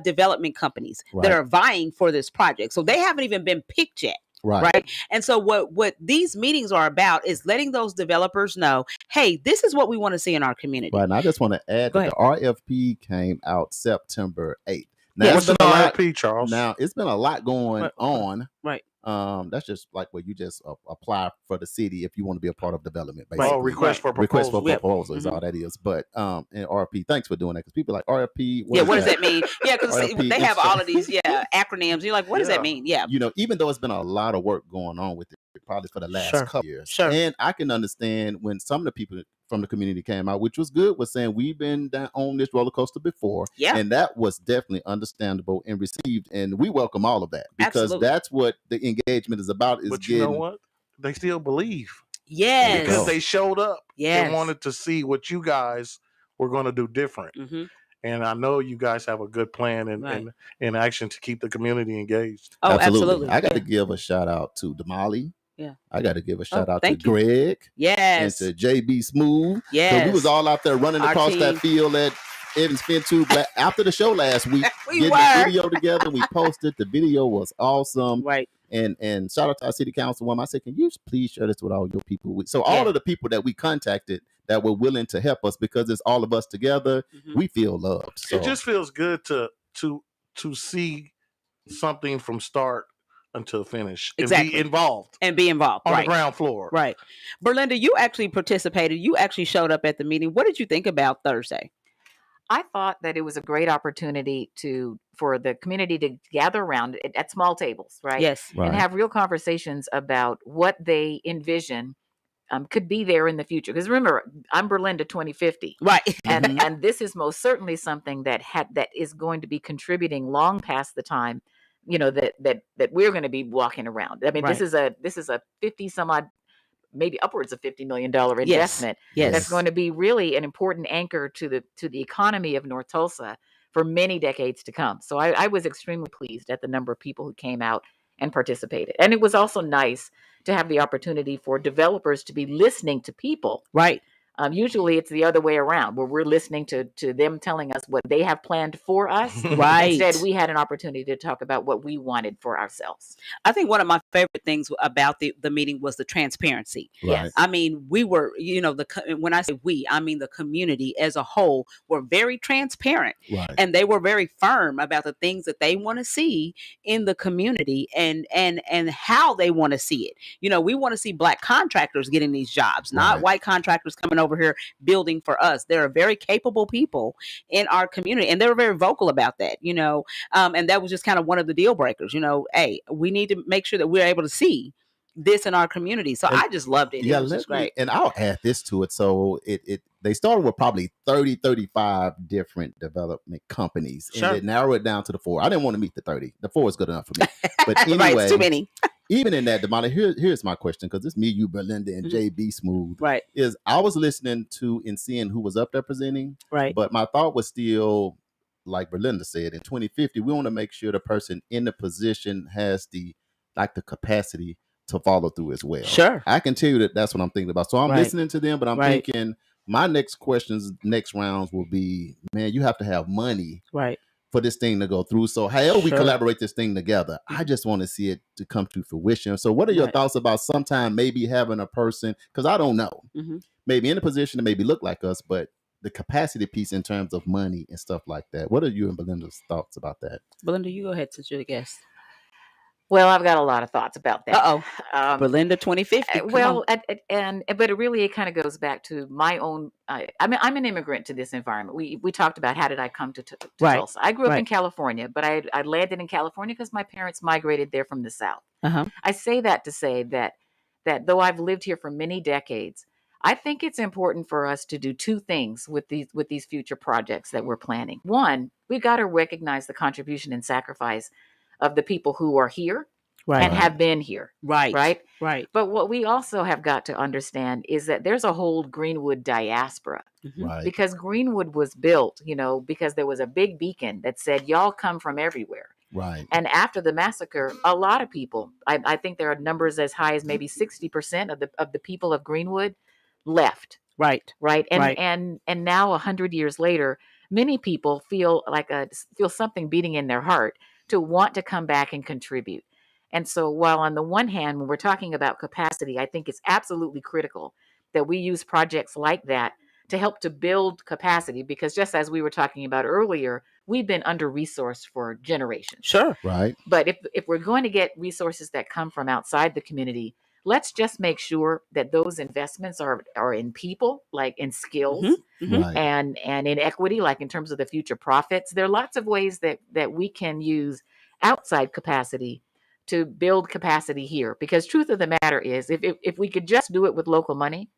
development companies that are vying for this project. So they haven't even been picked yet. Right. And so what these meetings are about is letting those developers know, hey, this is what we want to see in our community. Right. And I just want to add that the RFP came out September 8th. Now, what's the RFP, Charles? Now, it's been a lot going on. Right. That's just like where you just apply for the city if you want to be a part of development. Basically. Oh, request for proposal. Request for proposal is all that is. But and RFP, thanks for doing that, because people are like RFP. What does that mean? Yeah, because they have all of these acronyms. You're like, what does that mean? Yeah. Even though it's been a lot of work going on with it, probably for the last couple years. Sure. And I can understand when some of the people from the community came out, which was good, was saying we've been down on this roller coaster before. Yeah. And that was definitely understandable and received. And we welcome all of that, because that's what the engagement is about. But you know what? They still believe. Yes. Because they showed up. Yes. And wanted to see what you guys were going to do different. Mm-hmm. And I know you guys have a good plan and action to keep the community engaged. Oh, absolutely. I got to give a shout out to Damali. Yeah. I got to give a shout out to Greg. Yes. And to JB Smooth. Yes. So we was all out there running across that field at Evans Fintu after the show last week. Getting the video together. We posted. The video was awesome. Right. And shout out to our city councilwoman. I said, can you please share this with all your people? So all of the people that we contacted that were willing to help us, because it's all of us together, we feel loved. So it just feels good to see something from start until finish. Exactly. And be involved. On right. the ground floor. Right. Berlinda, you actually participated. You actually showed up at the meeting. What did you think about Thursday? I thought that it was a great opportunity for the community to gather around at small tables, right? Yes. And have real conversations about what they envision could be there in the future. Because remember, I'm Berlinda 2050. Right. And this is most certainly something that is going to be contributing long past the time, that we're going to be walking around. I mean, this is a 50 some odd, maybe upwards of $50 million investment. Yes. That's going to be really an important anchor to the economy of North Tulsa for many decades to come. So I was extremely pleased at the number of people who came out and participated. And it was also nice to have the opportunity for developers to be listening to people. Right. Usually it's the other way around, where we're listening to them telling us what they have planned for us. Right. Instead, we had an opportunity to talk about what we wanted for ourselves. I think one of my favorite things about the meeting was the transparency. Yes. I mean, we were, when I say we, I mean the community as a whole were very transparent. Right. And they were very firm about the things that they want to see in the community and how they want to see it. We want to see Black contractors getting these jobs, not white contractors coming over here building for us. There are very capable people in our community, and they were very vocal about that, and that was just kind of one of the deal breakers. Hey, we need to make sure that we're able to see this in our community. So I just loved it. Yeah, It was just great. and I'll add this to it. So they started with probably 30, 35 different development companies, Sure. and they narrowed it down to the 4. I didn't want to meet the 30. The 4 is good enough for me. But anyway, Right, it's too many. Even in that, Damana, here's my question, because it's me, you, Belinda, and JB Smooth. Right. Is I was listening to and seeing who was up there presenting. Right. But my thought was still, like Belinda said, in 2050, we want to make sure the person in the position has the capacity to follow through as well. Sure. I can tell you that's what I'm thinking about. So I'm Right. listening to them, but I'm Right. thinking my next rounds will be, man, you have to have money Right. for this thing to go through. So however we Sure. collaborate this thing together, I just want to see it to come to fruition. So what are your Right. thoughts about sometime maybe having a person, because I don't know, Mhm. maybe in a position to maybe look like us, but the capacity piece in terms of money and stuff like that. What are you and Belinda's thoughts about that? Belinda, you go ahead since you're the guest. Well, I've got a lot of thoughts about that. Belinda 2050. Come Well, on. but it kind of goes back to my own. I'm an immigrant to this environment. We talked about how did I come to Right. Tulsa. I grew up in Right. California, but I landed in California because my parents migrated there from the South. Uh-huh. I say that to say that though I've lived here for many decades, I think it's important for us to do two things with these future projects that we're planning. One, we got to recognize the contribution and sacrifice of the people who are here Right. and have been here. Right. Right. Right. But what we also have got to understand is that there's a whole Greenwood diaspora. Right. Because Greenwood was built, because there was a big beacon that said, y'all come from everywhere. Right. And after the massacre, a lot of people, I think there are numbers as high as maybe 60% of the people of Greenwood left. Right. Right. And Right. and now 100 years later, many people feel something beating in their heart to want to come back and contribute. And so while on the one hand, when we're talking about capacity, I think it's absolutely critical that we use projects like that to help to build capacity, because just as we were talking about earlier, we've been under-resourced for generations. Sure. Right. But if we're going to get resources that come from outside the community, let's just make sure that those investments are in people, like in skills, Right. and in equity, like in terms of the future profits. There are lots of ways that we can use outside capacity to build capacity here. Because truth of the matter is, if we could just do it with local money,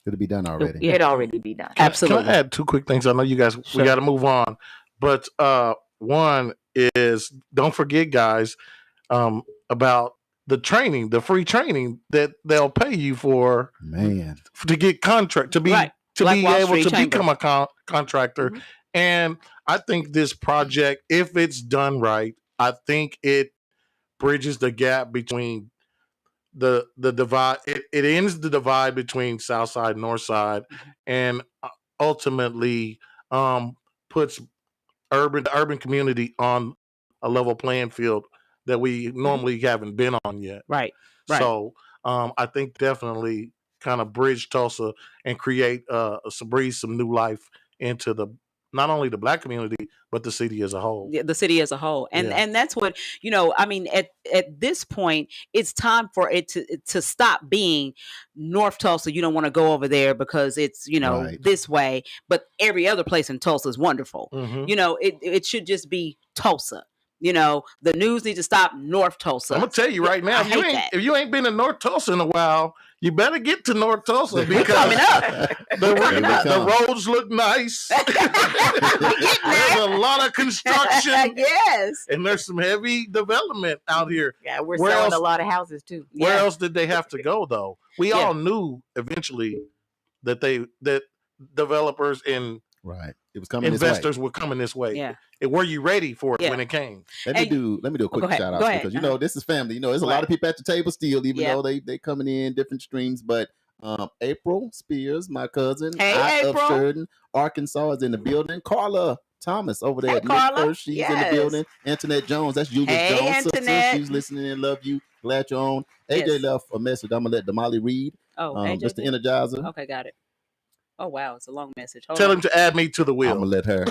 it'll be done already. it'd already be done. Absolutely. Can I add two quick things? I know you guys, Sure. we got to move on. But one is, don't forget, guys, about the training, the free training that they'll pay you for, Man. to get contract, to be Right. to Black be Wall able Street to Chamber. become a contractor. Mhm. And I think this project, if it's done right, I think it bridges the gap between the divide. It ends the divide between South Side and North Side, and ultimately puts the urban community on a level playing field that we normally haven't been on yet. Right. Right. So I think definitely kind of bridge Tulsa and create breathe some new life into not only the Black community, but the city as a whole. The city as a whole. And Yeah. and that's what, I mean, at this point, it's time for it to stop being North Tulsa. You don't want to go over there because it's, Right. this way, but every other place in Tulsa is wonderful. Mhm. It should just be Tulsa. The news needs to stop North Tulsa. I'm gonna tell you right now, I if you hate ain't that. if you ain't been to North Tulsa in a while, you better get to North Tulsa We're because coming up. the roads look nice. There's a lot of construction, Yes. and there's some heavy development out here. Yeah, we're Where selling else- a lot of houses too. Where Yeah. else did they have to go though? We Yeah. all knew eventually that developers in Right. It was coming this way. investors were coming this way. Yeah. And were you ready for it Yeah. when it came? Let me do a quick go ahead, shout go out ahead. because you know this is family. You know, there's a lot of people at the table still, even though they coming in different streams. But April Spears, my cousin, out of April. Sheridan, Arkansas, is in the building. Carla Thomas over there at Nick Carla. First, she's in the building. Antoinette Jones, that's Julius Hey, Jones' sister. Antoinette. She's listening and love you. Glad you're on. AJ Yes. left a message. I'm gonna let Damali read. AJ Mr. did? Energizer. Okay, got it. Oh wow, it's a long message. Hold Tell on. him to add me to the wheel. I'm gonna let her.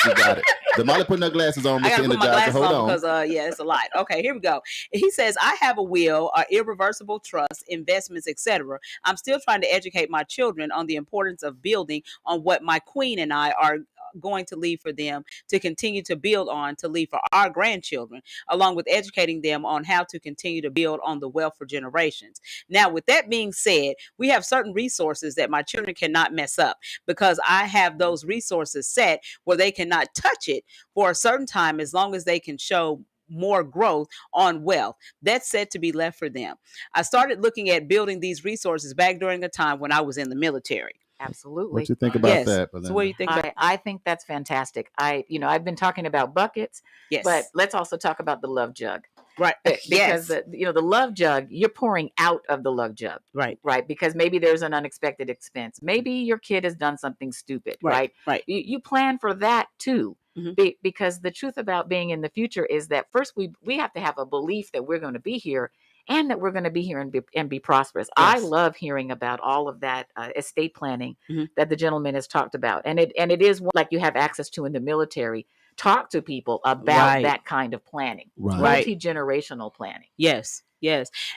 You got it. Damali putting her glasses on, I Mr. gotta put my Energizer. glasses Hold on on. because it's a lot. Okay, here we go. He says, I have a will, irreversible trust, investments, etc. I'm still trying to educate my children on the importance of building on what my queen and I are going to leave for them to continue to build on, to leave for our grandchildren, along with educating them on how to continue to build on the wealth for generations. Now, with that being said, we have certain resources that my children cannot mess up because I have those resources set where they cannot touch it for a certain time as long as they can show more growth on wealth. That's said to be left for them. I started looking at building these resources back during a time when I was in the military. Absolutely. What you think about that, So what do you think about I think that's fantastic. I've been talking about buckets, Yes. but let's also talk about the love jug. Right. Because the love jug, you're pouring out of the love jug. Right. Right. Because maybe there's an unexpected expense. Maybe your kid has done something stupid. Right. Right. You plan for that too. Mm-hmm. Because the truth about being in the future is that first we have to have a belief that we're going to be here and that we're going to be here and be prosperous. Yes. I love hearing about all of that estate planning Mm-hmm. that the gentleman has talked about. And it is like you have access to in the military. Talk to people about that kind of planning, multi-generational planning. Yes.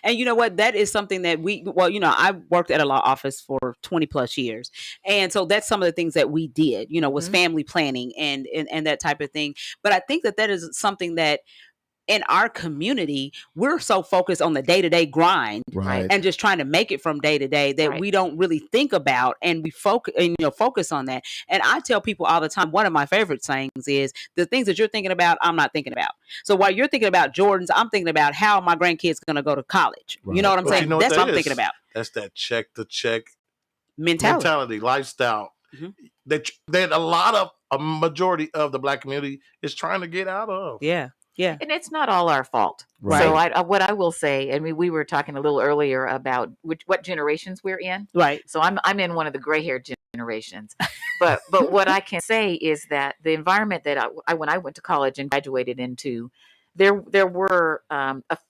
And you know what? That is something that I worked at a law office for 20 plus years. And so that's some of the things that we did, was family planning and that type of thing. But I think that is something that in our community, we're so focused on the day-to-day grind and just trying to make it from day to day that we don't really think about and we focus on that. And I tell people all the time, one of my favorite sayings is the things that you're thinking about, I'm not thinking about. So while you're thinking about Jordans, I'm thinking about how my grandkids going to go to college. You know what I'm saying? That's what I'm thinking about. That's that check to check mentality, lifestyle. Mm-hmm. That a majority of the Black community is trying to get out of. Yeah. And it's not all our fault. Right. So what I will say, and we were talking a little earlier about what generations we're in. Right. So I'm in one of the gray-haired generations. But what I can say is that the environment that when I went to college and graduated into, there were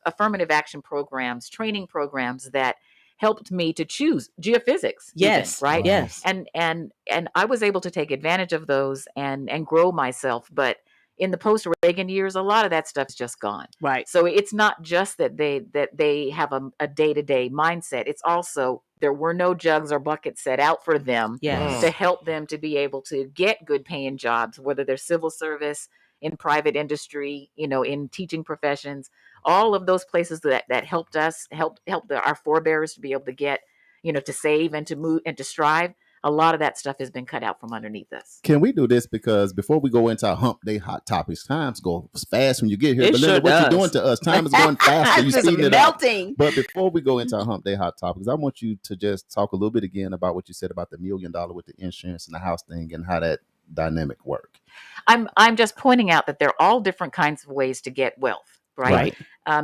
affirmative action programs, training programs that helped me to choose geophysics. Yes. Even, right. Yes. And I was able to take advantage of those and grow myself. But in the post-Reagan years, a lot of that stuff's just gone. Right. So it's not just that they have a day-to-day mindset. It's also there were no jugs or buckets set out for them to help them to be able to get good paying jobs, whether they're civil service, in private industry, in teaching professions, all of those places that helped us, helped our forebears to be able to get, to save and to move and to strive. A lot of that stuff has been cut out from underneath us. Can we do this? Because before we go into our hump day hot topics, times go fast when you get here. It Belinda, sure what does. you doing to us? Time is going faster. You It's speeding it melting. up. But before we go into our hump day hot topics, I want you to just talk a little bit again about what you said about the $1 million with the insurance and the house thing and how that dynamic work. I'm just pointing out that there are all different kinds of ways to get wealth. Right.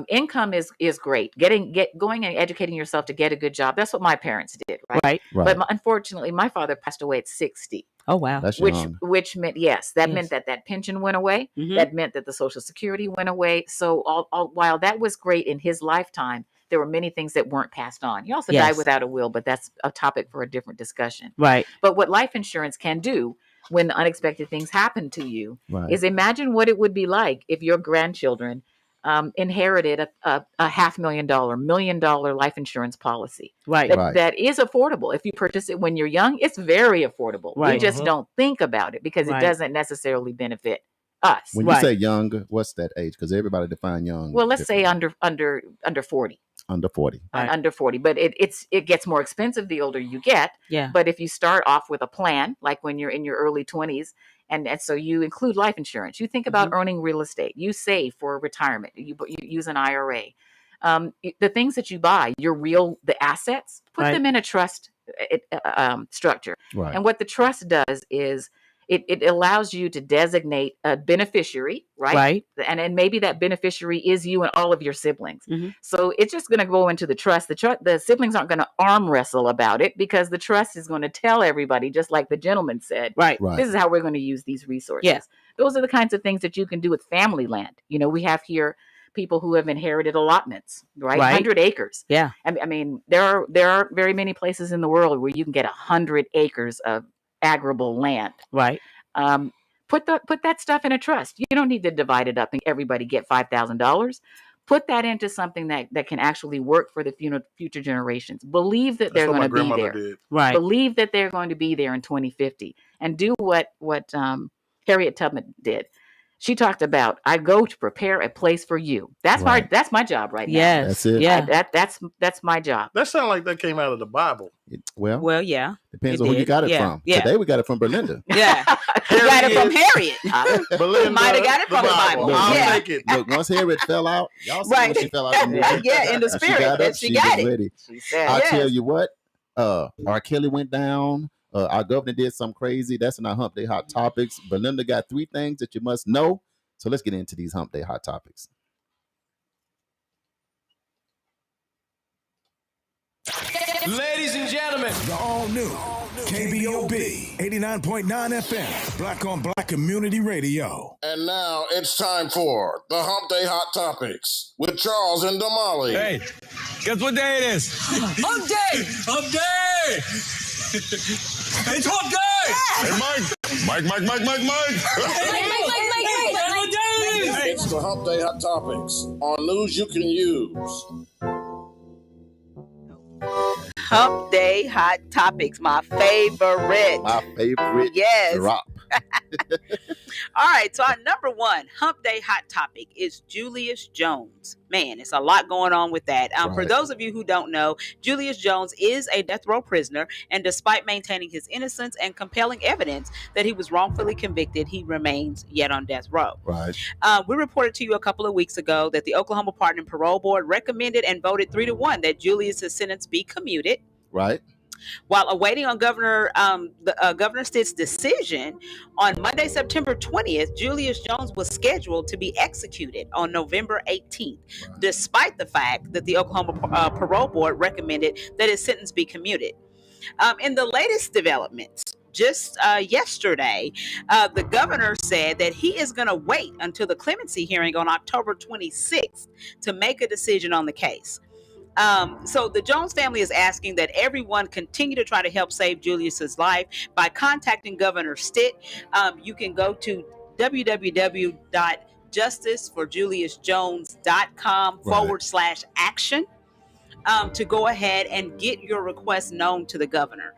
Income is great. Going and educating yourself to get a good job. That's what my parents did. Right. But unfortunately, my father passed away at 60. Oh, wow. That's which meant, that meant that pension went away. Mm-hmm. That meant that the Social Security went away. So while that was great in his lifetime, there were many things that weren't passed on. He also died without a will, but that's a topic for a different discussion. Right. But what life insurance can do when unexpected things happen to you is imagine what it would be like if your grandchildren inherited a $500,000, $1 million life insurance policy. That is affordable. If you purchase it when you're young, it's very affordable. We just don't think about it because it doesn't necessarily benefit us. When you say young, what's that age? Because everybody define young. Well, let's say under 40. Under 40. Under 40. But it gets more expensive the older you get. Yeah. But if you start off with a plan, like when you're in your early 20s, and so you include life insurance, you think about earning real estate, you save for retirement, you use an IRA. The things that you buy, the assets, put them in a trust structure. Right. And what the trust does is it allows you to designate a beneficiary, right? Right. And then maybe that beneficiary is you and all of your siblings. Mhm. So it's just going to go into the trust. The siblings aren't going to arm wrestle about it because the trust is going to tell everybody, just like the gentleman said, Right. this is how we're going to use these resources. Yeah. Those are the kinds of things that you can do with family land. We have here people who have inherited allotments, right? Right. 100 acres. Yeah. I mean, there are very many places in the world where you can get 100 acres of arable land. Right. Put that stuff in a trust. You don't need to divide it up and everybody get $5,000. Put that into something that can actually work for the future generations. Believe that they're going to be there. Did. Right. Believe that they're going to be there in 2050, and do what Harriet Tubman did. She talked about, I go to prepare a place for you. That's my job right now. Yes. That's it. Yeah. That's my job. That sounds like that came out of the Bible. Well, yeah. Depends it on who you did. got it Yeah. from. Yeah. Today we got it from Belinda. Yeah. You got it from Harriet. Belinda, Might have got it from the Bible. Look, I'll Yeah. take it. Look, once Harriet fell out, y'all see Right. when she fell out. The movie. Yeah, in the When spirit. She got up, She she got was it. ready. She said, I'll Yes. tell you what, R. Kelly went down. Our governor did something crazy. That's in our Hump Day Hot Topics. Belinda got 3 things that you must know. So let's get into these Hump Day Hot Topics. Ladies and gentlemen, The all new KBOB 89.9 FM, Black on Black Community Radio. And now it's time for the Hump Day Hot Topics with Charles and Damali. Hey, guess what day it is? Hump Day! Hump Day! It's Hump Day! Hey, Mike. It's the Hump Day Hot Topics on news you can use. Hump Day Hot Topics, my favorite. My favorite Yes. drop. All right, so our number one Hump Day Hot Topic is Julius Jones. Man, it's a lot going on with that. For Right. those of you who don't know, Julius Jones is a death row prisoner, and despite maintaining his innocence and compelling evidence that he was wrongfully convicted, he remains yet on death row. Right. We reported to you a couple of weeks ago that the Oklahoma Pardon and Parole Board recommended and voted 3-1 that Julius's sentence be commuted. Right. While awaiting on Governor Stitt's decision, on Monday, September 20th, Julius Jones was scheduled to be executed on November 18th, despite the fact that the Oklahoma Parole Board recommended that his sentence be commuted. In the latest developments, just yesterday, the governor said that he is going to wait until the clemency hearing on October 26th to make a decision on the case. So the Jones family is asking that everyone continue to try to help save Julius's life by contacting Governor Stitt. You can go to www.justiceforjuliusjones.com/action to go ahead and get your request known to the governor.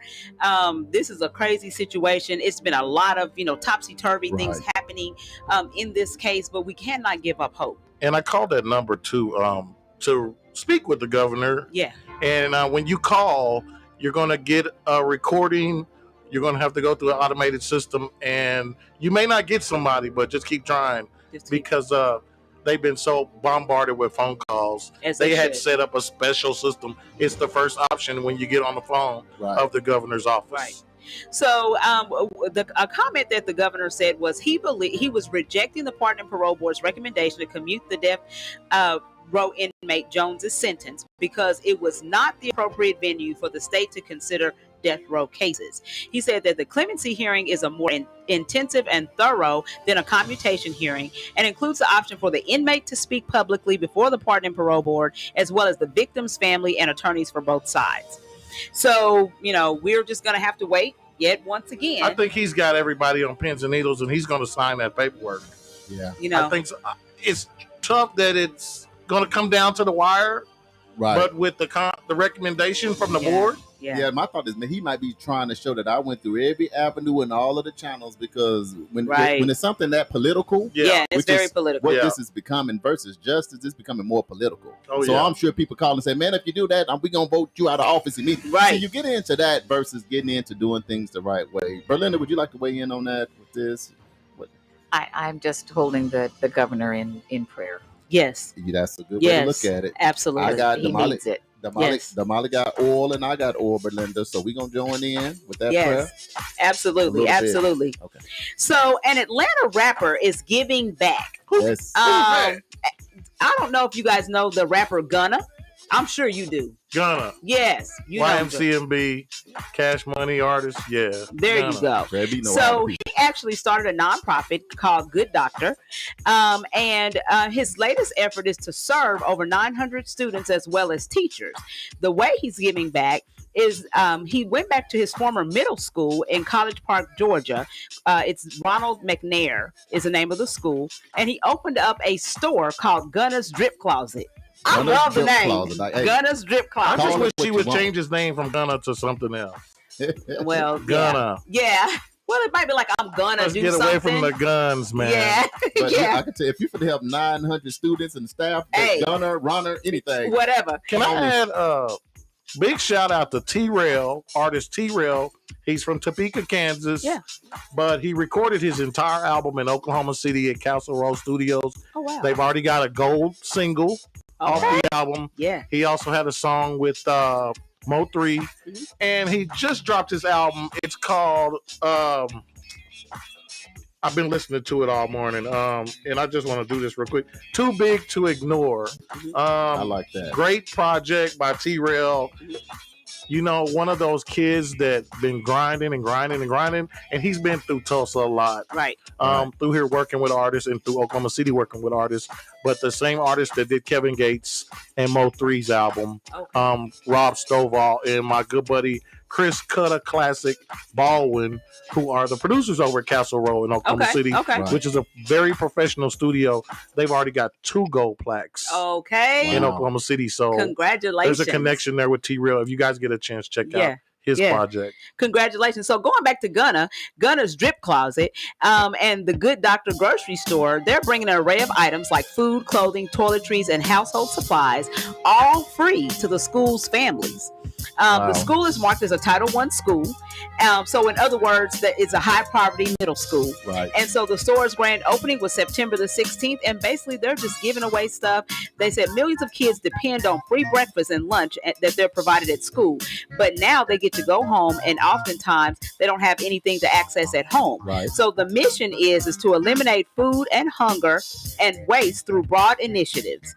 This is a crazy situation. It's been a lot of, topsy-turvy things happening in this case, but we cannot give up hope. And I called that number to speak with the governor. Yeah. And when you call, you're going to get a recording. You're going to have to go through an automated system, and you may not get somebody, but just keep trying because they've been so bombarded with phone calls. They had set up a special system. It's the first option when you get on the phone of the governor's office. Right. So a comment that the governor said was he was rejecting the Pardon and Parole Board's recommendation to commute the death row inmate Jones's sentence because it was not the appropriate venue for the state to consider death row cases. He said that the clemency hearing is a more intensive and thorough than a commutation hearing and includes the option for the inmate to speak publicly before the Pardon and Parole Board, as well as the victim's family and attorneys for both sides. So, we're just going to have to wait yet once again. I think he's got everybody on pins and needles, and he's going to sign that paperwork. Yeah. I think so. It's tough that it's going to come down to the wire, Right. but with the recommendation from the board. Yeah, my thought is, man, he might be trying to show that I went through every avenue and all of the channels because when it's something that political, it's very political. What this is becoming versus justice, it's becoming more political. Oh, so yeah. I'm sure people call and say, man, if you do that, we're going to vote you out of office immediately. Right. So you get into that versus getting into doing things the right way. Berlinda, would you like to weigh in on that with this? I'm just holding the governor in prayer. Yes. That's a good way to look at it. Absolutely. I got He Damali. needs it. Damali got oil and I got oil, Belinda. So we're gonna join in with that prayer. Yes, absolutely, absolutely. Okay. So, an Atlanta rapper is giving back. Yes. I don't know if you guys know the rapper Gunna. I'm sure you do. Gunna. Yes, you know. YMCMB, Cash Money Artist. Yeah. There Gunna. you go. Baby, no So idea. he actually started a nonprofit called Good Doctor, and his latest effort is to serve over 900 students as well as teachers. The way he's giving back is he went back to his former middle school in College Park, Georgia. It's Ronald McNair is the name of the school, and he opened up a store called Gunna's Drip Closet. I Gunna's love the Drip name. Closet. Like, hey, Gunna's Drip I Closet. just Call wish it what he you would want. change his name from Gunna to something else. Well, Gunna. yeah. Well, it might be like I'm gonna Let's do get something. away from the guns, man. Yeah, But yeah. I can tell if you could help 900 students and staff, Hey. Gunner, runner, anything. Whatever. Can I add big shout out to T-Rail, artist T-Rail. He's from Topeka, Kansas. Yeah. But he recorded his entire album in Oklahoma City at Castle Road Studios. Oh wow. They've already got a gold single off the album. Yeah. He also had a song with Mo3, and he just dropped his album. It's called I've been listening to it all morning, and I just want to do this real quick. Too Big to Ignore. I like that. Great project by T-Rail. You know, one of those kids that been grinding, and he's been through Tulsa a lot. Right. Through here working with artists and through Oklahoma City working with artists. But the same artist that did Kevin Gates and Mo3's album, Rob Stovall and my good buddy Chris Cutter Classic Baldwin, who are the producers over at Castle Road in Oklahoma City, which is a very professional studio. They've already got 2 gold plaques in Oklahoma City. So congratulations. There's a connection there with T-Rail. If you guys get a chance, check out his project. Congratulations. So going back to Gunna's Drip Closet, and the Good Doctor grocery store, they're bringing an array of items like food, clothing, toiletries, and household supplies, all free to the school's families. The school is marked as a Title I school. So in other words, that it's a high poverty middle school. Right. And so the store's grand opening was September the 16th. And basically they're just giving away stuff. They said millions of kids depend on free breakfast and lunch that they're provided at school. But now they get to go home, and oftentimes they don't have anything to access at home. Right. So the mission is to eliminate food and hunger and waste through broad initiatives.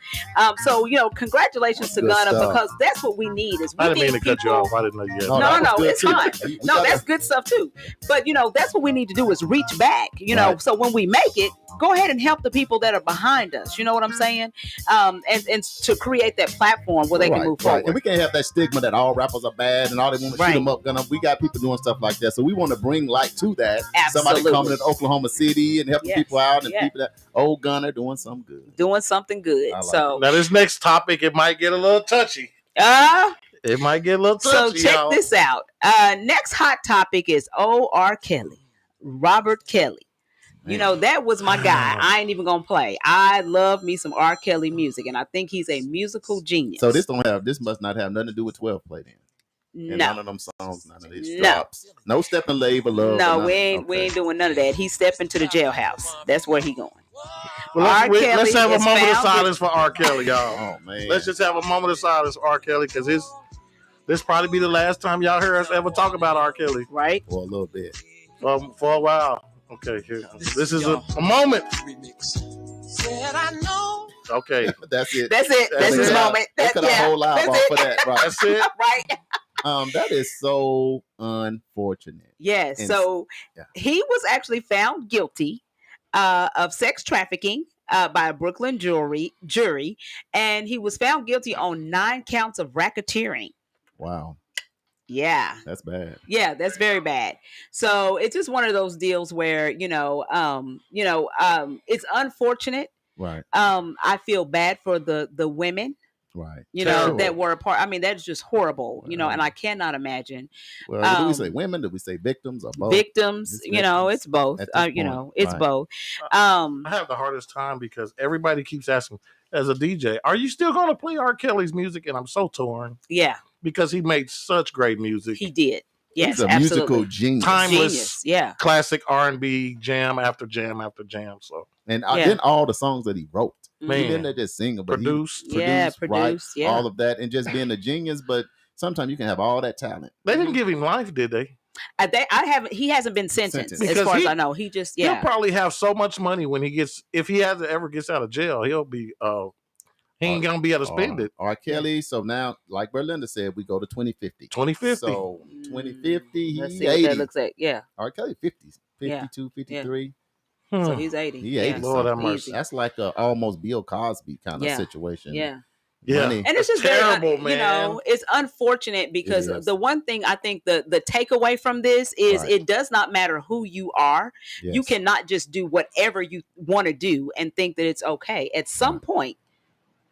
So, congratulations to Good Gunna, stuff. because that's what we need. Is we I didn't mean need to cut you off. I didn't know you had No, good it's too. fine. We No, gotta- that's good stuff too. But that's what we need to do is reach back. Right. So when we make it, go ahead and help the people that are behind us. You know what I'm saying? And to create that platform where they can move forward. And we can't have that stigma that all rappers are bad and all they want to shoot them up. We got people doing stuff like that. So we want to bring light to that. Absolutely. Somebody coming to Oklahoma City and helping Yes. people out, and Yeah. people that old Gunner doing something good. Doing something good. I like So Now this next topic, it might get a little touchy. It might get a little so touchy. check y'all. this out. Next hot topic is R. Kelly, Robert Kelly. That was my guy. I ain't even gonna play. I love me some R. Kelly music, and I think he's a musical genius. So this must not have nothing to do with 12 play then. And No. none of them songs, none of these drops. No stepping labor love. No, or nothing. we ain't doing none of that. He's stepping to the jailhouse. That's where he going. Well, R. Kelly let's have a is moment of found silence for R. Kelly, y'all. Oh man. Let's just have a moment of silence for R. Kelly, because this probably be the last time y'all hear us ever talk about R. Kelly. Right? For a little bit. For a while. Okay, here. This is a moment. Okay. That's it. That's it. That's his moment. They cut a whole live off for that. Right. That's it. Right. That is so unfortunate. Yes. And- So yeah. he was actually found guilty of sex trafficking by a Brooklyn jury, and he was found guilty on 9 counts of racketeering. Wow. Yeah. That's bad. Yeah, that's very bad. So it's just one of those deals where, it's unfortunate. Right. I feel bad for the women, Right. that were a part. I mean, that's just horrible, and I cannot imagine. Well, do we say women? Do we say victims or both? Victims, It's it's both. at this point. It's Right. both. I have the hardest time because everybody keeps asking, as a DJ, are you still going to play R. Kelly's music? And I'm so torn. Yeah. Because he made such great music. He did. Yes, He's a absolutely. musical genius. Timeless, Genius, yeah. classic R&B jam after jam after jam. So And Yeah. then all the songs that he wrote. He Man. didn't just sing them, but Produced. he Yeah, produced, write, produced, yeah. all of that, and just being a genius. But sometimes you can have all that talent. They didn't give him life, did they? He hasn't been sentenced as Because far as he- I know. He just He'll probably have so much money when he gets, if he ever gets out of jail, he'll be he ain't gonna be able to spend it. R. Kelly. So now, like Berlinda said, we go to 2050. 2050. So 2050, Let's he's see what 80. that looks like. Yeah. R. Kelly 50s, Yeah. 52, 53. So he's 80. He 80. Lord have something. mercy. That's like a almost Bill Cosby kind of Yeah. situation. Yeah. Money. And it's just terrible, very, man. you know, it's unfortunate because It is. the one thing I think the takeaway from this is Right. it does not matter who you are. You Yes. cannot just do whatever you want to do and think that it's okay. At some point,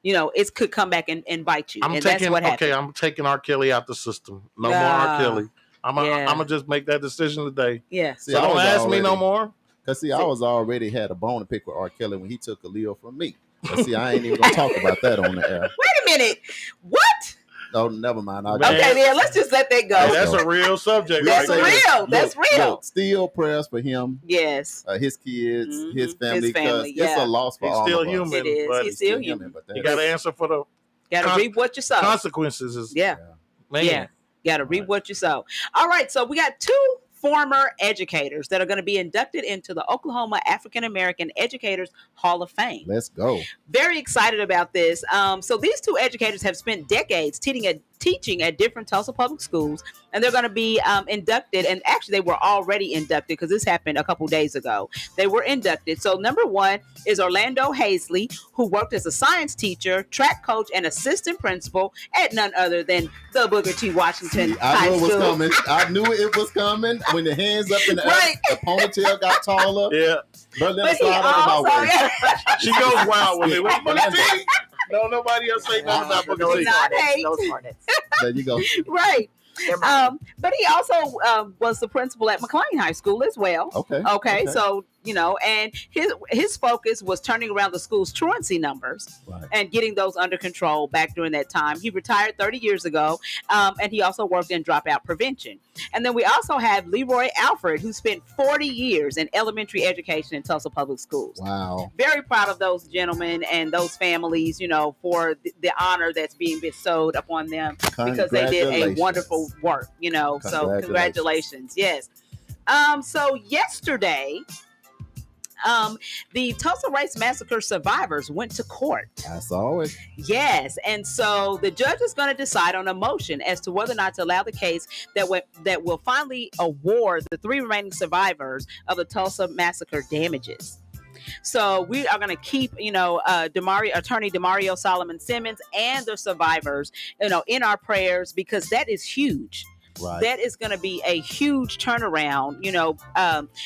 you know, it could come back and bite you. I'm and taking that's what happened. I'm taking R. Kelly out the system. No more R. Kelly. I'm Yeah. gonna just make that decision today. Yeah. See, So I don't was ask me no already- more. Cause see, I was already had a bone to pick with R. Kelly when he took a Leo from me. But see, I ain't even gonna talk about that on the air. Wait a minute. What? No, never mind. I'll Man. Okay, then let's just let that go. Hey, that's a real subject. That's right there. real. That's real. Look, still prayers for him, Yes. his kids, Mhm. his family. His family, Because it's yeah. a loss for He's all still of us. human. It is. But He's still human. But you got to answer for the Gotta reap what you sow. consequences. Is, Yeah. man. Yeah. Gotta reap what you sow. All right. So we got two former educators that are going to be inducted into the Oklahoma African American Educators Hall of Fame. Let's go. Very excited about this. So these two educators have spent decades teaching at different Tulsa public schools, and they're going to be inducted. And actually, they were already inducted because this happened a couple days ago. They were inducted. So number one is Orlando Hazley, who worked as a science teacher, track coach, and assistant principal at none other than the Booker T. Washington I High knew it was School. coming. I knew it was coming. When the hands up in the Right. air, the ponytail got taller. Yeah. Berlinda But he slide over my also, way. She goes wild with it. What Booker T? No, nobody else say nothing about Booker Those T. not hate. Those hornets. There you go. Right. But he also was the principal at McLean High School as well. Okay. So, you know, and his focus was turning around the school's truancy numbers Right. and getting those under control back during that time. He retired 30 years ago, and he also worked in dropout prevention. And then we also have Leroy Alfred, who spent 40 years in elementary education in Tulsa Public Schools. Wow. Very proud of those gentlemen and those families, you know, for the honor that's being bestowed upon them because they did a wonderful work, you know. So congratulations. Yes. So yesterday, the Tulsa Race Massacre survivors went to court. I saw it. Yes, and so the judge is going to decide on a motion as to whether or not to allow the case that will finally award the three remaining survivors of the Tulsa Massacre damages. So we are going to keep, you know, Attorney Demario Solomon Simmons and the survivors, you know, in our prayers because that is huge. Right. That is going to be a huge turnaround, you know,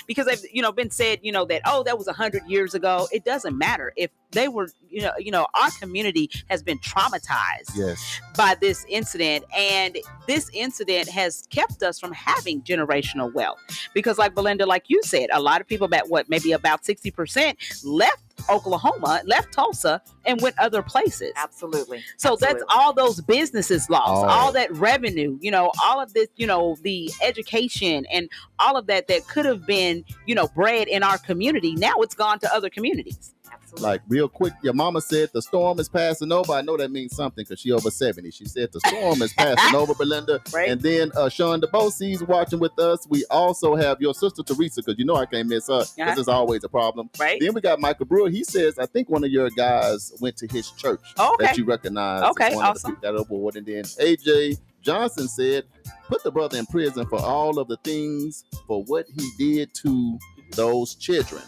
because they've, you know, been said, you know, that, oh, that was 100 years ago. It doesn't matter if they were, you know, our community has been traumatized by this incident. And this incident has kept us from having generational wealth because like Belinda, like you said, a lot of people maybe about 60% left Oklahoma, left Tulsa and went other places. Absolutely. So that's all those businesses lost, all that revenue, you know, all of this, you know, the education and all of that could have been, you know, bred in our community. Now it's gone to other communities. Like real quick, your mama said the storm is passing over. I know that means something because she over 70. She said the storm is passing over, Belinda. Right. And then Sean DeBosie's watching with us. We also have your sister Teresa because you know I can't miss her. This is always a problem. Right. Then we got Michael Brewer. He says I think one of your guys went to his church that you recognize. Okay, as one of the people that award. And then AJ Johnson said put the brother in prison for all of the things for what he did to those children.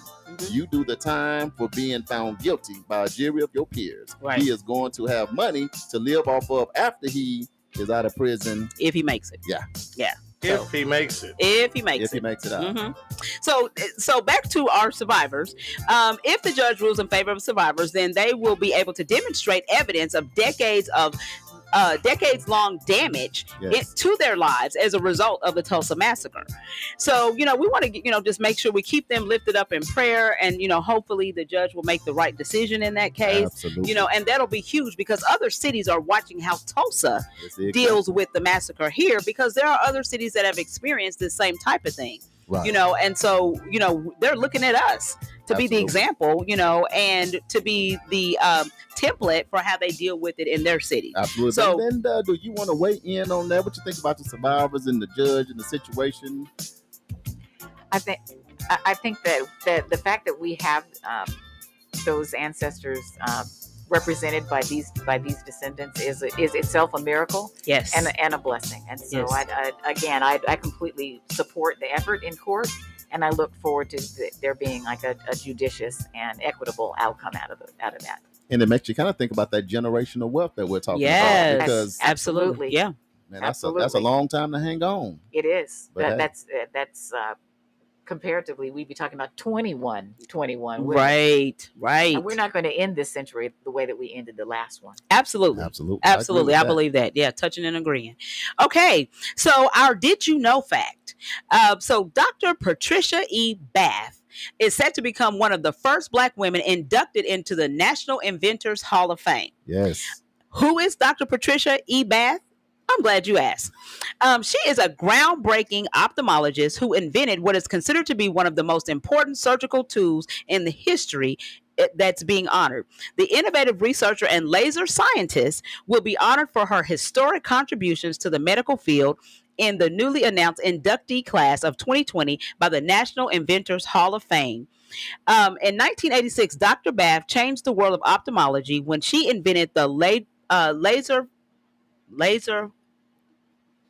You do the time for being found guilty by a jury of your peers. Right. He is going to have money to live off of after he is out of prison. If he makes it. Yeah. Yeah. If he makes it. If he makes it out. Mm-hmm. So back to our survivors. If the judge rules in favor of survivors, then they will be able to demonstrate evidence of decades of decades-long damage to their lives as a result of the Tulsa massacre. So, we want to, just make sure we keep them lifted up in prayer, and, hopefully the judge will make the right decision in that case. Absolutely. And that'll be huge because other cities are watching how Tulsa deals with the massacre here, because there are other cities that have experienced this same type of thing. Right. And so, they're looking at us to be the example, and to be the template for how they deal with it in their city. Absolutely. So, Linda, do you want to weigh in on that? What you think about the survivors and the judge and the situation? I think that the fact that we have those ancestors represented by these descendants is itself a miracle. Yes. And a blessing. And so yes. I completely support the effort in court, and I look forward to there being like a judicious and equitable outcome out of that. And it makes you kind of think about that generational wealth that we're talking yes. about. Because absolutely. Yeah. Man, that's a long time to hang on. It is. But that's comparatively, we'd be talking about 21. Right. And we're not going to end this century the way that we ended the last one. Absolutely. I believe that. Yeah, touching and agreeing. Okay, so our Did You Know fact. So Dr. Patricia E. Bath is set to become one of the first Black women inducted into the National Inventors Hall of Fame. Yes. Who is Dr. Patricia E. Bath? I'm glad you asked. She is a groundbreaking ophthalmologist who invented what is considered to be one of the most important surgical tools in the history that's being honored. The innovative researcher and laser scientist will be honored for her historic contributions to the medical field in the newly announced inductee class of 2020 by the National Inventors Hall of Fame. In 1986, Dr. Bath changed the world of ophthalmology when she invented the laser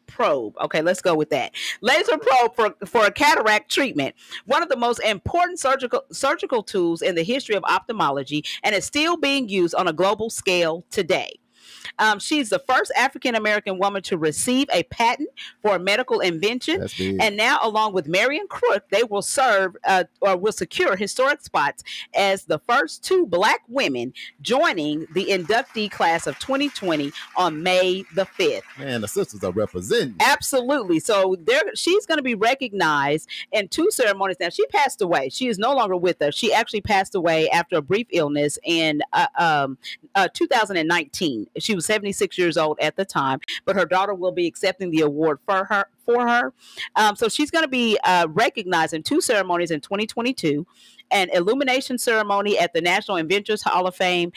probe. Okay, let's go with that. Laser probe for a cataract treatment. One of the most important surgical tools in the history of ophthalmology, and is still being used on a global scale today. She's the first African-American woman to receive a patent for a medical invention. And now, along with Marion Crook, they will serve or will secure historic spots as the first two Black women joining the inductee class of 2020 on May the 5th. Man, the sisters are representing. Absolutely. So she's going to be recognized in two ceremonies. Now, she passed away. She is no longer with us. She actually passed away after a brief illness in 2019. She was 76 years old at the time, but her daughter will be accepting the award for her. So she's going to be recognized in two ceremonies in 2022, an illumination ceremony at the National Inventors Hall of Fame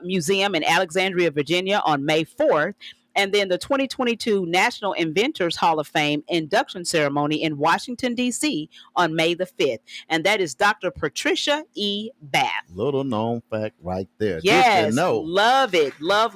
Museum in Alexandria, Virginia on May 4th, and then the 2022 National Inventors Hall of Fame induction ceremony in Washington, D.C. on May the 5th. And that is Dr. Patricia E. Bath. Little known fact right there. Yes, love it. Love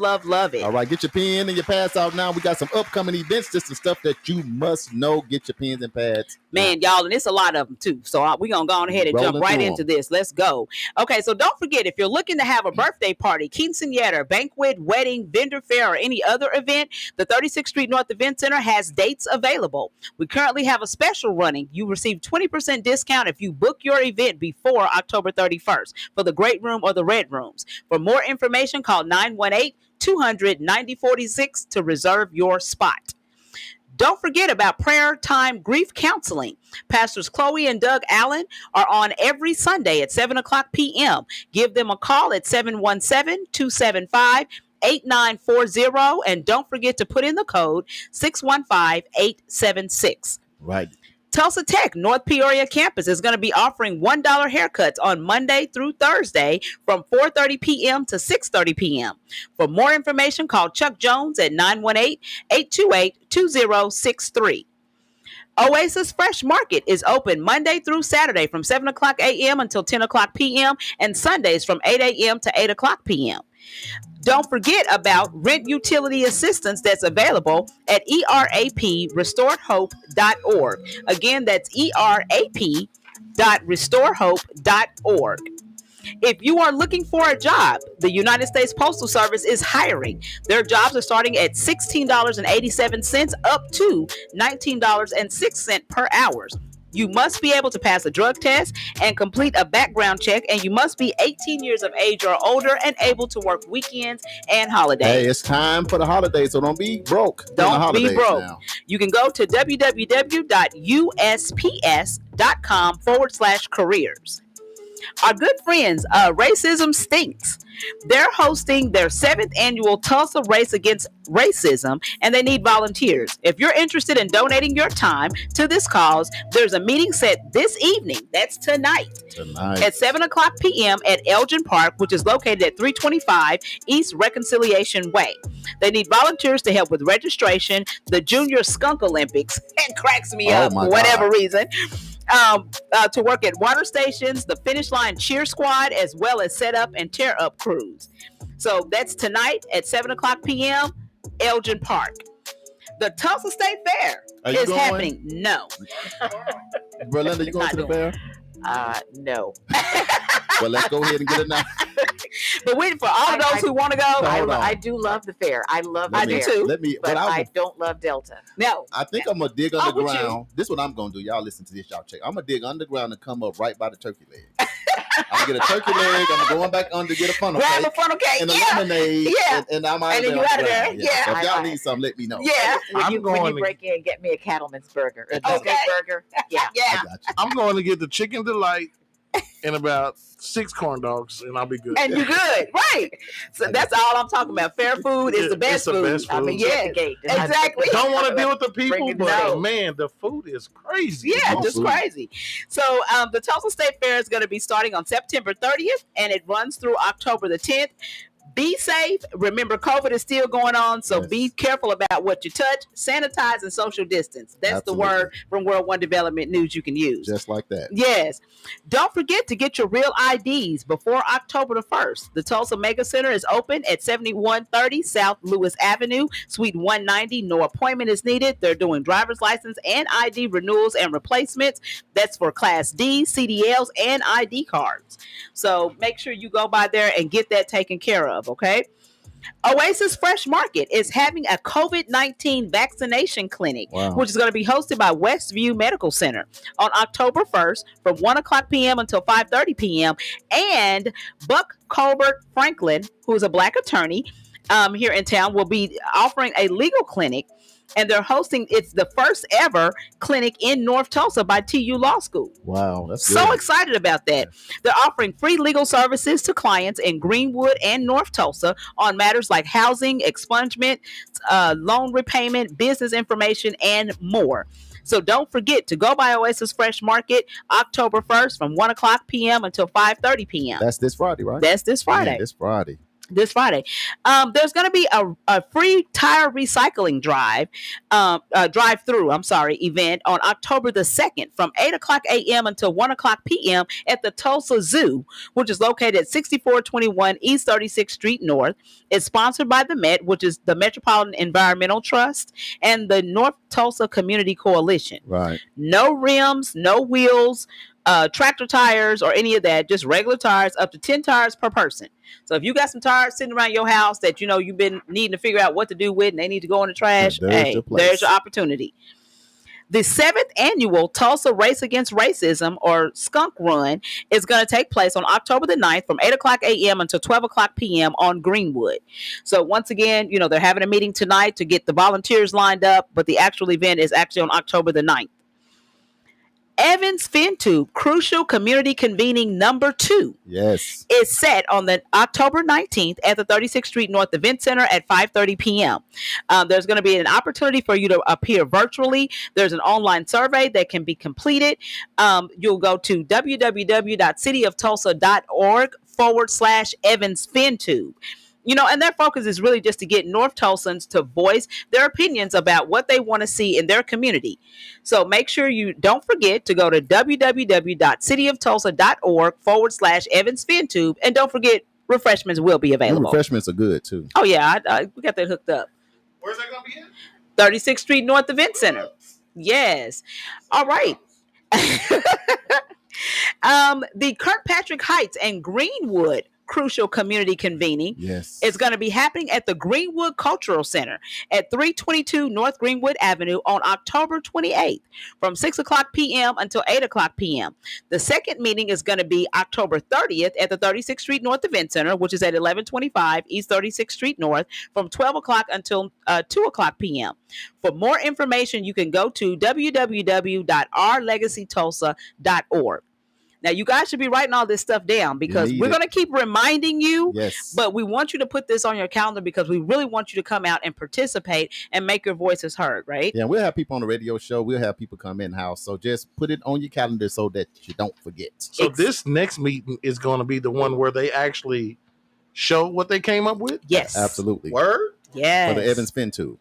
it. All right, get your pen and your pads out now. We got some upcoming events. Just the stuff that you must know. Get your pens and pads. Man, y'all, and it's a lot of them too. So we're going to go on ahead and jump right into this. Let's go. Okay, so don't forget, if you're looking to have a birthday party, quinceañera, banquet, wedding, vendor fair, or any other event, the 36th Street North Event Center has dates available. We currently have a special running. You receive 20% discount if you book your event before October 31st for the Great Room or the Red Rooms. For more information, call 918-200-9046 to reserve your spot. Don't forget about Prayer Time Grief Counseling. Pastors Chloe and Doug Allen are on every Sunday at 7 o'clock p.m. Give them a call at 717-275-8940, and don't forget to put in the code 615-876. Right. Tulsa Tech North Peoria campus is going to be offering $1 haircuts on Monday through Thursday from 4:30 p.m. to 6:30 p.m. For more information, call Chuck Jones at 918-828-2063. Oasis Fresh Market is open Monday through Saturday from 7 o'clock a.m. until 10 o'clock p.m. and Sundays from 8 a.m. to 8 o'clock p.m. Don't forget about rent utility assistance that's available at ERAPRestoredHope.org. Again, that's ERAP.restorehope.org. If you are looking for a job, the United States Postal Service is hiring. Their jobs are starting at $16.87 up to $19.06 per hour. You must be able to pass a drug test and complete a background check, and you must be 18 years of age or older and able to work weekends and holidays. Hey, it's time for the holidays, so don't be broke. Don't be broke. Now. You can go to www.usps.com/careers. Our good friends, Racism Stinks. They're hosting their 7th annual Tulsa Race Against Racism, and they need volunteers. If you're interested in donating your time to this cause, there's a meeting set this evening. That's tonight. At 7 o'clock p.m. at Elgin Park, which is located at 325 East Reconciliation Way. They need volunteers to help with registration, the Junior Skunk Olympics. It cracks me up for whatever reason. To work at water stations, the finish line cheer squad, as well as set up and tear up crews. So that's tonight at 7 o'clock p.m. Elgin Park. The Tulsa State Fair is happening. No. Berlinda, you going to the fair? No. Well, let's go ahead and get it now. But wait, for all of those who want to go, I do love the fair. I love the fair. I do too. But I don't love Delta. No. I think I'm going to dig underground. This is what I'm going to do. Y'all listen to this. Y'all check. I'm going to dig underground and come up right by the turkey leg. I'm going to get a turkey leg. I'm going back under, get a funnel cake. Grab a funnel cake. And a lemonade. Yeah. And I'm out and then you out of there. Yeah. So if y'all need something, let me know. Yeah. When you break in, get me a Cattleman's burger. A steak burger. Yeah. Yeah. I'm going to get the Chicken Delight and about 6 corn dogs, and I'll be good. And you good, right? So that's all I'm talking about. Fair food is the best food. I mean, yeah, exactly. Don't want to deal with the people, but man, the food is crazy. Yeah, just crazy. So the Tulsa State Fair is going to be starting on September 30th, and it runs through October the 10th. Be safe. Remember, COVID is still going on, so be careful about what you touch. Sanitize and social distance. That's the word from World One Development News you can use. Just like that. Yes. Don't forget to get your real IDs before October the 1st. The Tulsa Mega Center is open at 7130 South Lewis Avenue, Suite 190. No appointment is needed. They're doing driver's license and ID renewals and replacements. That's for Class D, CDLs, and ID cards. So make sure you go by there and get that taken care of. Okay. Oasis Fresh Market is having a COVID-19 vaccination clinic, which is going to be hosted by Westview Medical Center on October 1st from 1 o'clock p.m. until 5:30 p.m. And Buck Colbert Franklin, who is a Black attorney here in town, will be offering a legal clinic. And they're hosting, it's the first ever clinic in North Tulsa by TU Law School. Wow, that's good. So excited about that. They're offering free legal services to clients in Greenwood and North Tulsa on matters like housing, expungement, loan repayment, business information, and more. So don't forget to go by Oasis Fresh Market October 1st from 1 o'clock p.m. until 5:30 p.m. That's this Friday, right? That's this Friday. Man, this Friday. There's going to be a free tire recycling drive-through event on October the 2nd from 8 o'clock a.m. until 1 o'clock p.m. at the Tulsa Zoo, which is located at 6421 East 36th Street North. It's sponsored by the Met, which is the Metropolitan Environmental Trust, and the North Tulsa Community Coalition. Right. No rims, no wheels, tractor tires or any of that, just regular tires, up to 10 tires per person. So if you got some tires sitting around your house that you know you've been needing to figure out what to do with and they need to go in the trash, there's your opportunity. The 7th annual Tulsa Race Against Racism, or Skunk Run, is going to take place on October the 9th from 8 o'clock a.m. until 12 o'clock p.m. on Greenwood. So once again, they're having a meeting tonight to get the volunteers lined up, but the actual event is actually on October the 9th. Evans FinTube Crucial Community Convening number 2 is set on the October 19th at the 36th Street North Event Center at 5:30 p.m. There's going to be an opportunity for you to appear virtually. There's an online survey that can be completed. You'll go to www.cityoftulsa.org/Evans FinTube. And their focus is really just to get North Tulsans to voice their opinions about what they want to see in their community. So make sure you don't forget to go to www.cityoftulsa.org/Evans FinTube. And don't forget, refreshments will be available. The refreshments are good too. Oh, yeah. We got that hooked up. Where's that going to be in? 36th Street North Event Center. Yes. All right. The Kirkpatrick Heights and Greenwood crucial community convening is going to be happening at the Greenwood Cultural Center at 322 North Greenwood Avenue on October 28th from 6 o'clock p.m. until 8 o'clock p.m. The second meeting is going to be October 30th at the 36th Street North Event Center, which is at 1125 East 36th Street North from 12 o'clock until 2 o'clock p.m. For more information, you can go to www.ourlegacytulsa.org. Now, you guys should be writing all this stuff down because we're going to keep reminding you, but we want you to put this on your calendar because we really want you to come out and participate and make your voices heard, right? Yeah, we'll have people on the radio show. We'll have people come in-house. So just put it on your calendar so that you don't forget. So this next meeting is going to be the one where they actually show what they came up with? Yes. Absolutely. Word? Yes. For the Evans Fin Tube.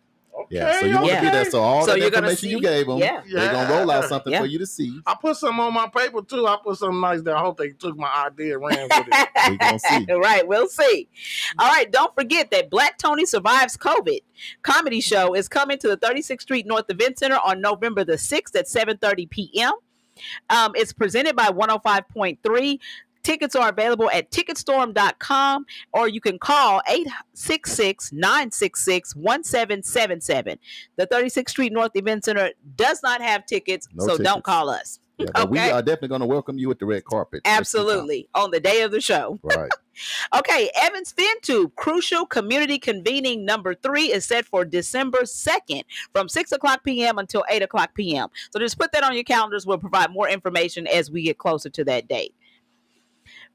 Yeah, so you want to be there. So all the information you gave them, they're going to roll out something for you to see. I put some on my paper, too. I put something nice there. I hope they took my idea and ran with it. We're going to see. Right, we'll see. All right, don't forget that Black Tony Survives COVID comedy show is coming to the 36th Street North Event Center on November the 6th at 7:30 p.m. It's presented by 105.3. Tickets are available at ticketstorm.com or you can call 866-966-1777. The 36th Street North Event Center does not have tickets, don't call us. Yeah, but we are definitely going to welcome you at the red carpet. Absolutely. On the day of the show. Right. Okay, Evans FinTube Crucial Community Convening number 3 is set for December 2nd from 6 o'clock p.m. until 8 o'clock p.m. So just put that on your calendars. We'll provide more information as we get closer to that date.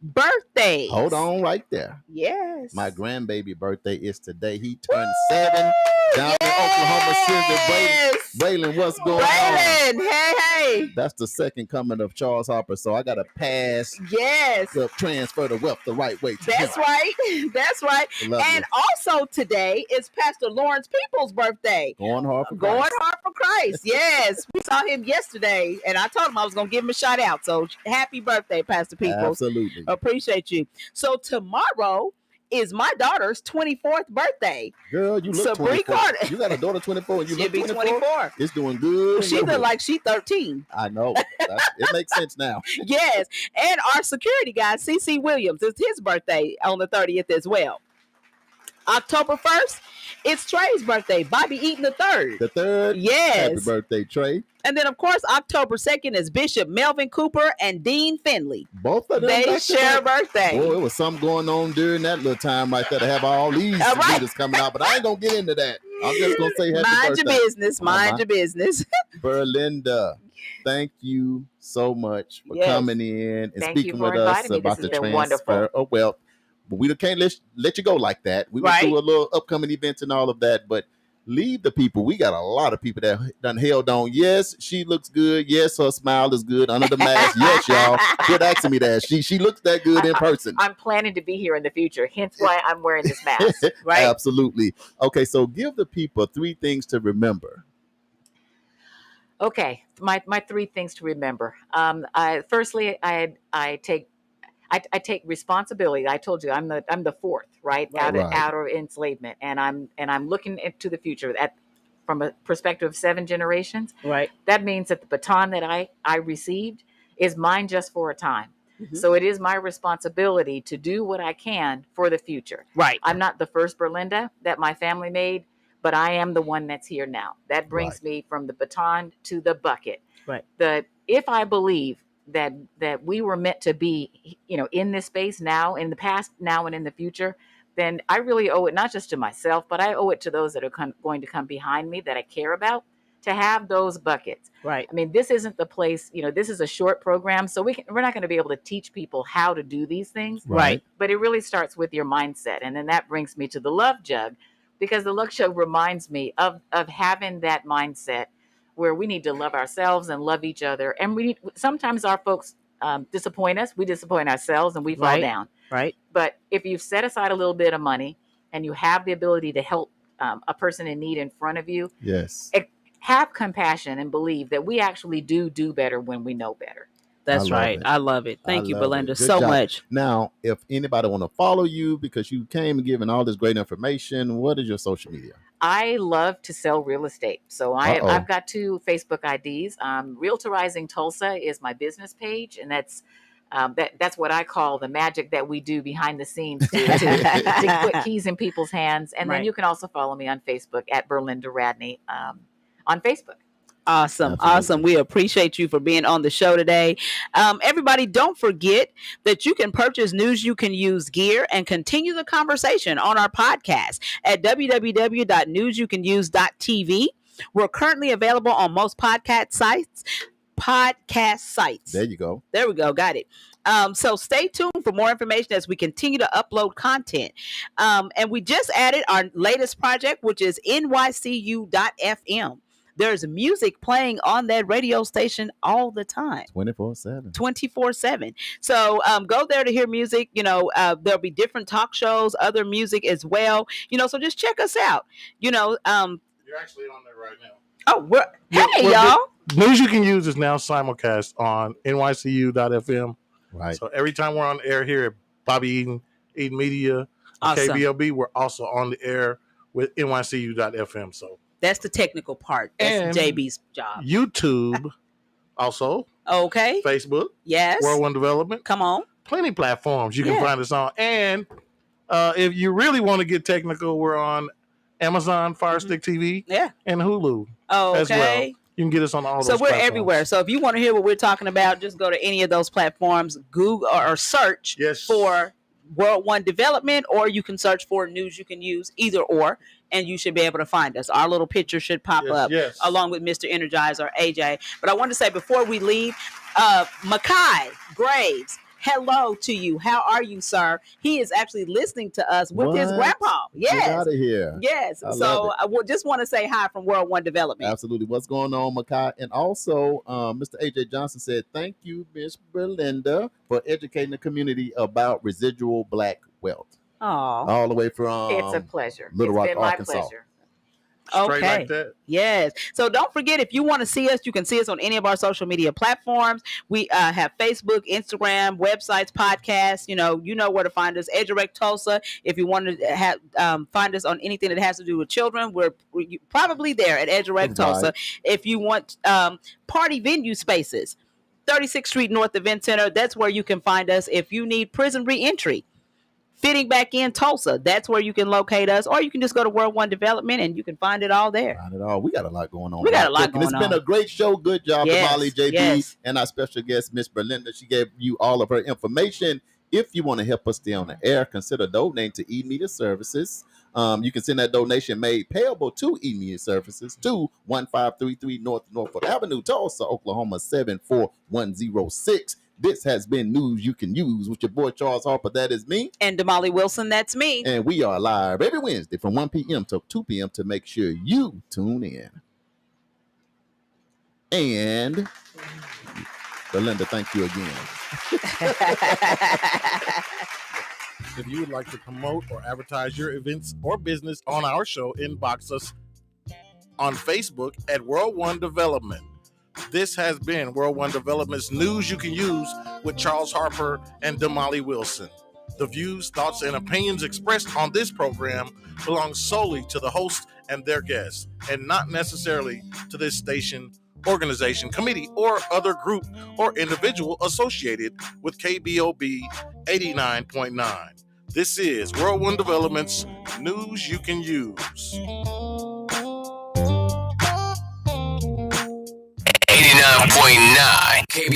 Birthdays. Hold on right there. Yes. My grandbaby birthday is today. He turned 7 down in Oklahoma City. Braylon, what's going on? Hey. That's the second coming of Charles Harper. So I got to pass. Yes. To transfer the wealth the right way. That's right. That's right. And also today is Pastor Lawrence Peoples' birthday. Going hard for Christ. Yes. We saw him yesterday, and I told him I was going to give him a shout out. So happy birthday, Pastor Peoples. Absolutely. Appreciate you. So tomorrow is my daughter's 24th birthday. Girl, you look 24. You got a daughter 24 and you look 24? It's doing good. She look like she's 13. I know. It makes sense now. Yes. And our security guy, CC Williams, it's his birthday on the 30th as well. October 1st, it's Trey's birthday, Bobby Eaton III. The third? Yes. Happy birthday, Trey. And then, of course, October 2nd is Bishop Melvin Cooper and Dean Finley. Both of them. They share a birthday. Boy, it was something going on during that little time right there to have all these leaders coming out. But I ain't going to get into that. I'm just going to say happy birthday. Mind your business. Berlinda, thank you so much for coming in and speaking with us about the transfer of wealth. But we can't let you go like that. We went through a little upcoming events and all of that, but leave the people. We got a lot of people that done held on. Yes, she looks good. Yes, her smile is good under the mask. Yes, y'all. Quit asking me that. She looks that good in person. I'm planning to be here in the future. Hence why I'm wearing this mask. Right? Absolutely. Okay, so give the people 3 things to remember. Okay, my 3 things to remember. Firstly, I take responsibility. I told you I'm the fourth, right? Out of enslavement, and I'm looking into the future from a perspective of 7 generations. Right. That means that the baton that I received is mine just for a time. Mm-hmm. So it is my responsibility to do what I can for the future. Right. I'm not the first Berlinda that my family made, but I am the one that's here now. That brings me from the baton to the bucket. Right. If I believe that we were meant to be, in this space now, in the past, now, and in the future, then I really owe it not just to myself, but I owe it to those that are going to come behind me that I care about, to have those buckets. Right. I mean, this isn't the place, this is a short program, so we're not going to be able to teach people how to do these things. Right. But it really starts with your mindset. And then that brings me to the Love Jug, because the Love Jug reminds me of having that mindset where we need to love ourselves and love each other. And sometimes our folks disappoint us. We disappoint ourselves and we fall down. Right. But if you've set aside a little bit of money and you have the ability to help a person in need in front of you, yes, have compassion and believe that we actually do better when we know better. That's right. I love it. Thank you, Belinda, so much. Now, if anybody want to follow you because you came and giving all this great information, what is your social media? I love to sell real estate. So I've got 2 Facebook IDs. Realtorizing Tulsa is my business page, and that's That's what I call the magic that we do behind the scenes to put keys in people's hands. And then Right. you can also follow me on Facebook at Berlinda Radney on Facebook. Awesome. Absolutely. Awesome. We appreciate you for being on the show today. Everybody, don't forget that you can purchase News You Can Use gear and continue the conversation on our podcast at www.newsyoucanuse.tv. We're currently available on most podcast sites. There you go. There we go. Got it. So stay tuned for more information as we continue to upload content. And we just added our latest project, which is nycu.fm. There's music playing on that radio station all the time. 24/7. 24/7. So go there to hear music. There'll be different talk shows, other music as well. So just check us out. You're actually on there right now. Oh, hey, We're y'all. News You Can Use is now simulcast on nycu.fm. Right. So every time we're on the air here at Bobby Eaton Media, Awesome. KBOB, we're also on the air with nycu.fm. So That's the technical part. That's And JB's job. YouTube, also Okay. Facebook, Yes. World One Development. Come on. Plenty platforms you can Yeah. find us on. And if you really want to get technical, we're on Amazon Fire Stick TV Yeah. and Hulu Oh, as well. okay. You can get us on all those So we're platforms. everywhere. So if you want to hear what we're talking about, just go to any of those platforms, Google or search for World One Development, or you can search for News You Can Use, either or, and you should be able to find us. Our little picture should pop up along with Mr. Energizer AJ. But I want to say before we leave, Makai Graves, hello to you. How are you, sir? He is actually listening to us with his What? grandpa. Get Yes. out of here. Yes. I love So it. I would just want to say hi from World One Development. Absolutely. What's going on, Makai? And also, Mr. AJ Johnson said, thank you, Miss Berlinda, for educating the community about residual black wealth. Oh, All the way from It's a pleasure. Little It's Rock, been my Arkansas. pleasure. Straight okay. like that. Yes. So don't forget, if you want to see us, you can see us on any of our social media platforms. We have Facebook, Instagram, websites, podcasts. You know where to find us. EduRec Tulsa. If you want to have find us on anything that has to do with children, we're probably there at EduRec Tulsa. If you want party venue spaces, 36th Street North Event Center. That's where you can find us. If you need prison reentry, fitting back in Tulsa, that's where you can locate us, or you can just go to World One Development and you can find it all there. Find it all. We got a lot going on. We got a lot And going It's been on. a great show. Good job, Yes, Molly, JB, yes. and our special guest, Miss Berlinda. She gave you all of her information. If you want to help us stay on the air, consider donating to E-Media Services. You can send that donation made payable to E-Media Services to 1533 North Norfolk Avenue, Tulsa, Oklahoma 74106. This has been News You Can Use with your boy Charles Harper. That is me. And Damali Wilson, that's me. And we are live every Wednesday from 1 p.m. to 2 p.m. to make sure you tune in. And Belinda, thank you again. If you would like to promote or advertise your events or business on our show, inbox us on Facebook at World One Development. This has been World One Development's News You Can Use with Charles Harper and Damali Wilson. The views, thoughts, and opinions expressed on this program belong solely to the host and their guests, and not necessarily to this station, organization, committee, or other group or individual associated with KBOB 89.9. This is World One Development's News You Can Use. 89.9 KBOB.